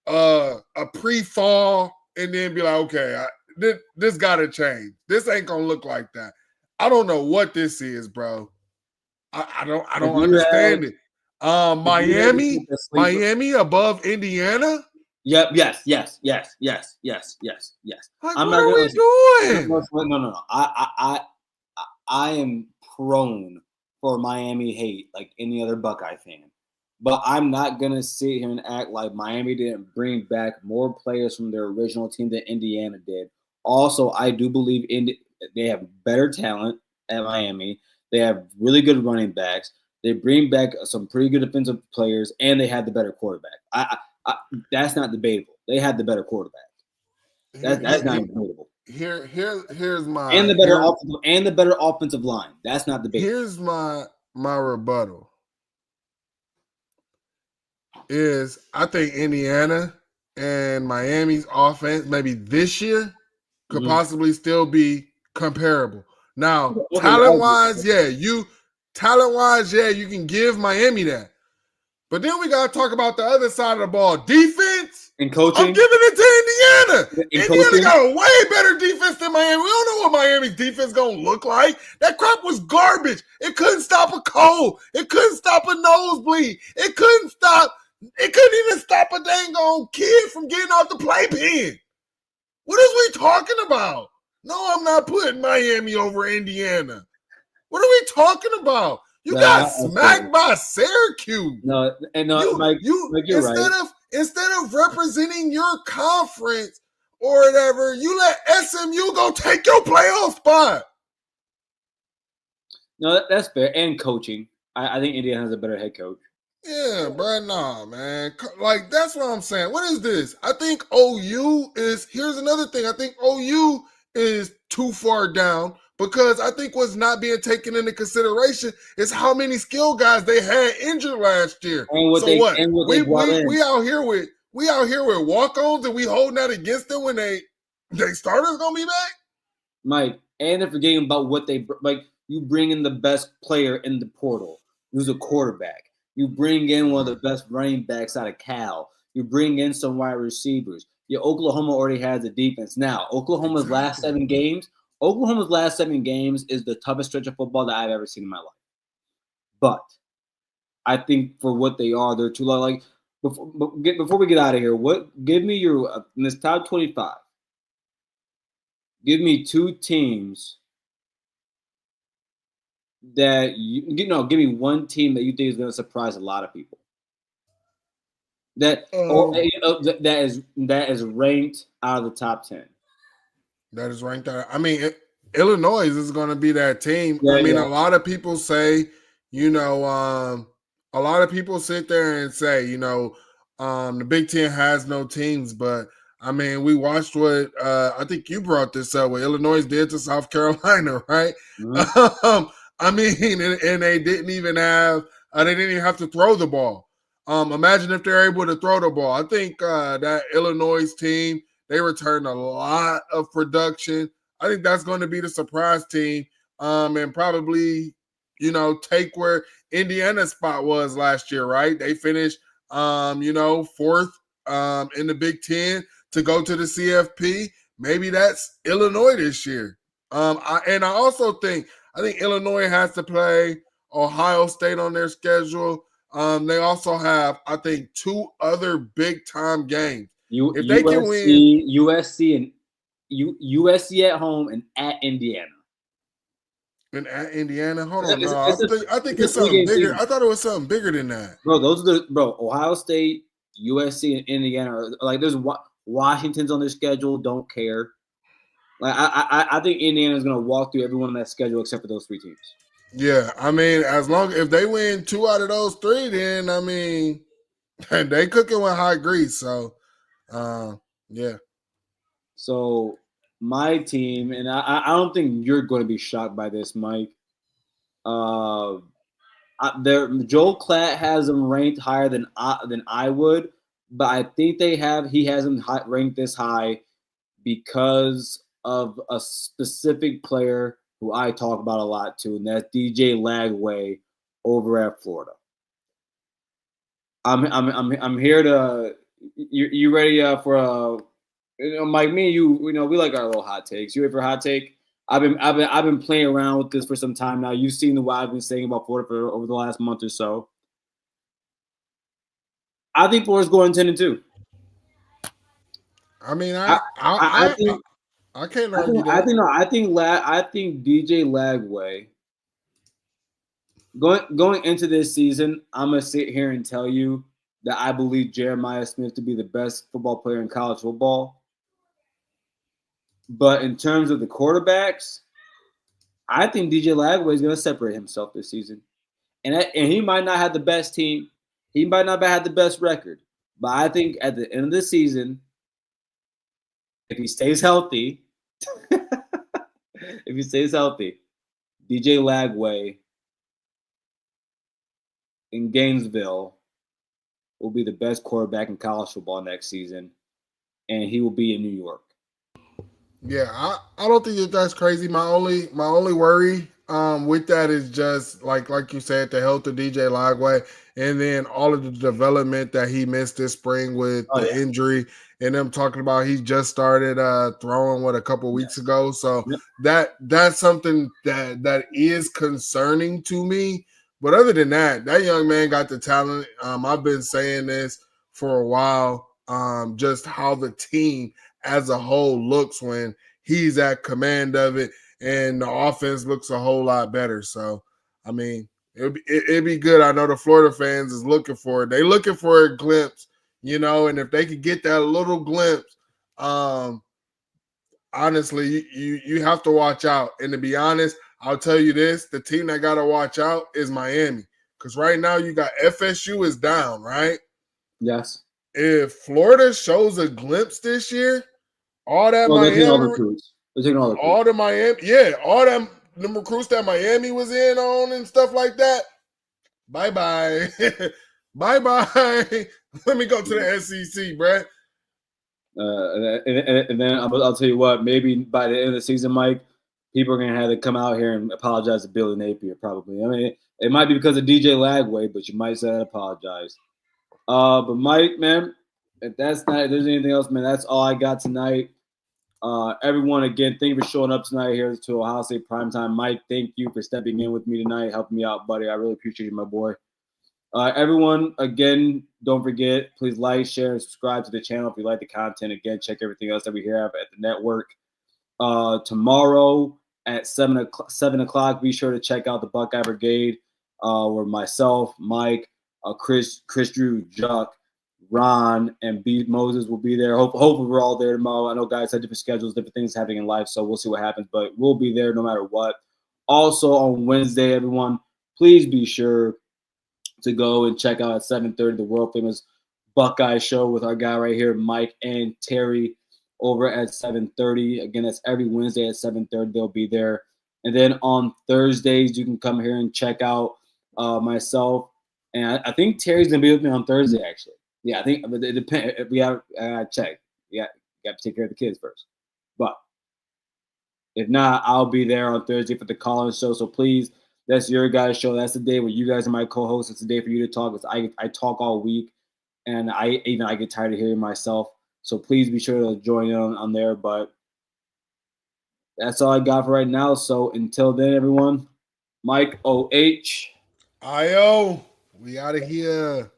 a pre-fall and then be like, okay, this got to change. This ain't going to look like that. I don't know what this is, bro. I don't understand it. Miami above Indiana? Yep. Yes. Like, what are we doing? No. I am prone for Miami hate like any other Buckeye fan. But I'm not going to sit here and act like Miami didn't bring back more players from their original team than Indiana did. Also, I do believe they have better talent at Miami. They have really good running backs. They bring back some pretty good defensive players, and they had the better quarterback. That's not debatable. They had the better quarterback. That's not debatable. Here's my and the better offensive line. That's not debatable. Here's my rebuttal. Is I think Indiana and Miami's offense maybe this year could possibly still be comparable. Now, talent-wise, you can give Miami that. But then we got to talk about the other side of the ball. Defense and coaching. I'm giving it to Indiana. Indiana got a way better defense than Miami. We don't know what Miami's defense going to look like. That crap was garbage. It couldn't stop a cold. It couldn't stop a nosebleed. It couldn't even stop a dang old kid from getting out the playpen. What is we talking about? No, I'm not putting Miami over Indiana. What are we talking about? You got smacked by Syracuse. You're right. Instead of representing your conference or whatever, you let SMU go take your playoff spot. No, that's fair. And coaching. I think Indiana has a better head coach. Yeah, bro, nah, man. Like, that's what I'm saying. What is this? I think OU is – here's another thing. I think OU is too far down because I think what's not being taken into consideration is how many skill guys they had injured last year. And we out here with walk-ons and we holding that against them when they starters going to be back? Mike, and they're forgetting about what they – like, you bring in the best player in the portal who's a quarterback. You bring in one of the best running backs out of Cal. You bring in some wide receivers. Your Oklahoma already has a defense. Now, Oklahoma's last 7 games is the toughest stretch of football that I've ever seen in my life. But I think for what they are, they're too low. Like before we get out of here, give me your in this top 25. Give me 2 teams that give me one team that you think is going to surprise a lot of people. That is ranked out of the top 10. That is ranked out. I mean, Illinois is going to be that team. A lot of people say, a lot of people sit there and say, the Big Ten has no teams, but I mean, we watched what I think you brought this up, what Illinois did to South Carolina, right? Mm-hmm. I mean, and they didn't even have to throw the ball. Imagine if they're able to throw the ball. I think that Illinois team, they returned a lot of production. I think that's going to be the surprise team, and probably, take where Indiana's spot was last year, right? They finished, fourth in the Big Ten to go to the CFP. Maybe that's Illinois this year. I also think Illinois has to play Ohio State on their schedule. They also have, I think, two other big time games. If they can win USC and USC at home and at Indiana. And at Indiana, hold on, I think it's something bigger. Season. I thought it was something bigger than that, bro. Those are Ohio State, USC, and Indiana are like there's Washington's on their schedule. Don't care. Like I think Indiana is gonna walk through everyone on that schedule except for those three teams. Yeah, I mean, if they win two out of those three, then I mean, they cooking with hot grease. So, yeah. So my team, and I don't think you're going to be shocked by this, Mike. Joel Klatt has them ranked higher than I would, but I think he has them ranked this high because of a specific player who I talk about a lot too, and that's DJ Lagway over at Florida. I'm here to. You ready for a? Mike, me and you, we like our little hot takes. You ready for a hot take? I've been playing around with this for some time now. You've seen what I've been saying about Florida over the last month or so. I think Florida's going 10-2. I mean, I can't argue that. I think DJ Lagway going into this season, I'm gonna sit here and tell you that I believe Jeremiah Smith to be the best football player in college football. But in terms of the quarterbacks, I think DJ Lagway is going to separate himself this season. And he might not have the best team. He might not have the best record. But I think at the end of the season, if he stays healthy, DJ Lagway in Gainesville will be the best quarterback in college football next season. And he will be in New York. Yeah, I don't think that's crazy. My only worry with that is just like you said, the health of DJ Lagway, and then all of the development that he missed this spring with the injury, and them talking about he just started throwing a couple weeks ago. So that's something that is concerning to me. But other than that young man got the talent. I've been saying this for a while. Just how the team as a whole looks when he's at command of it, and the offense looks a whole lot better. So, I mean, it'd be good. I know the Florida fans is looking for it. They looking for a glimpse, and if they could get that little glimpse, honestly, you have to watch out. And to be honest, I'll tell you this, the team that got to watch out is Miami. Because right now you got FSU is down, right? Yes. If Florida shows a glimpse this year, all that Miami, they're taking all the Miami, all them recruits that Miami was in on and stuff like that. Bye bye, bye bye. Let me go to the SEC, Brett. And then I'll tell you what. Maybe by the end of the season, Mike, people are gonna have to come out here and apologize to Billy Napier. Probably. I mean, it might be because of DJ Lagway, but you might say I apologize. But Mike, man, if there's anything else, man, that's all I got tonight. Everyone, again, thank you for showing up tonight here to Ohio State Primetime. Mike, thank you for stepping in with me tonight, helping me out, buddy. I really appreciate you, my boy. Everyone, again, don't forget, please like, share, and subscribe to the channel if you like the content. Again, check everything else that we have at the network. Tomorrow at 7 o'clock, be sure to check out the Buckeye Brigade, where myself, Mike, Chris Drew, Juck, Ron, and B Moses will be there. Hopefully we're all there tomorrow. I know guys have different schedules, different things happening in life, so we'll see what happens, but we'll be there no matter what. Also on Wednesday, everyone, please be sure to go and check out at 7:30 the world famous Buckeye show with our guy right here, Mike and Terry, over at 7:30. Again, that's every Wednesday at 7:30. They'll be there. And then on Thursdays, you can come here and check out myself. And I think Terry's gonna be with me on Thursday, actually. Yeah, I think, but it depends. We have check. Yeah, got to take care of the kids first. But if not, I'll be there on Thursday for the call-in show. So please, that's your guys' show. That's the day where you guys are my co-hosts. It's the day for you to talk. Because I talk all week, and I get tired of hearing myself. So please be sure to join in on there. But that's all I got for right now. So until then, everyone, Mike OH. IO, we out of here.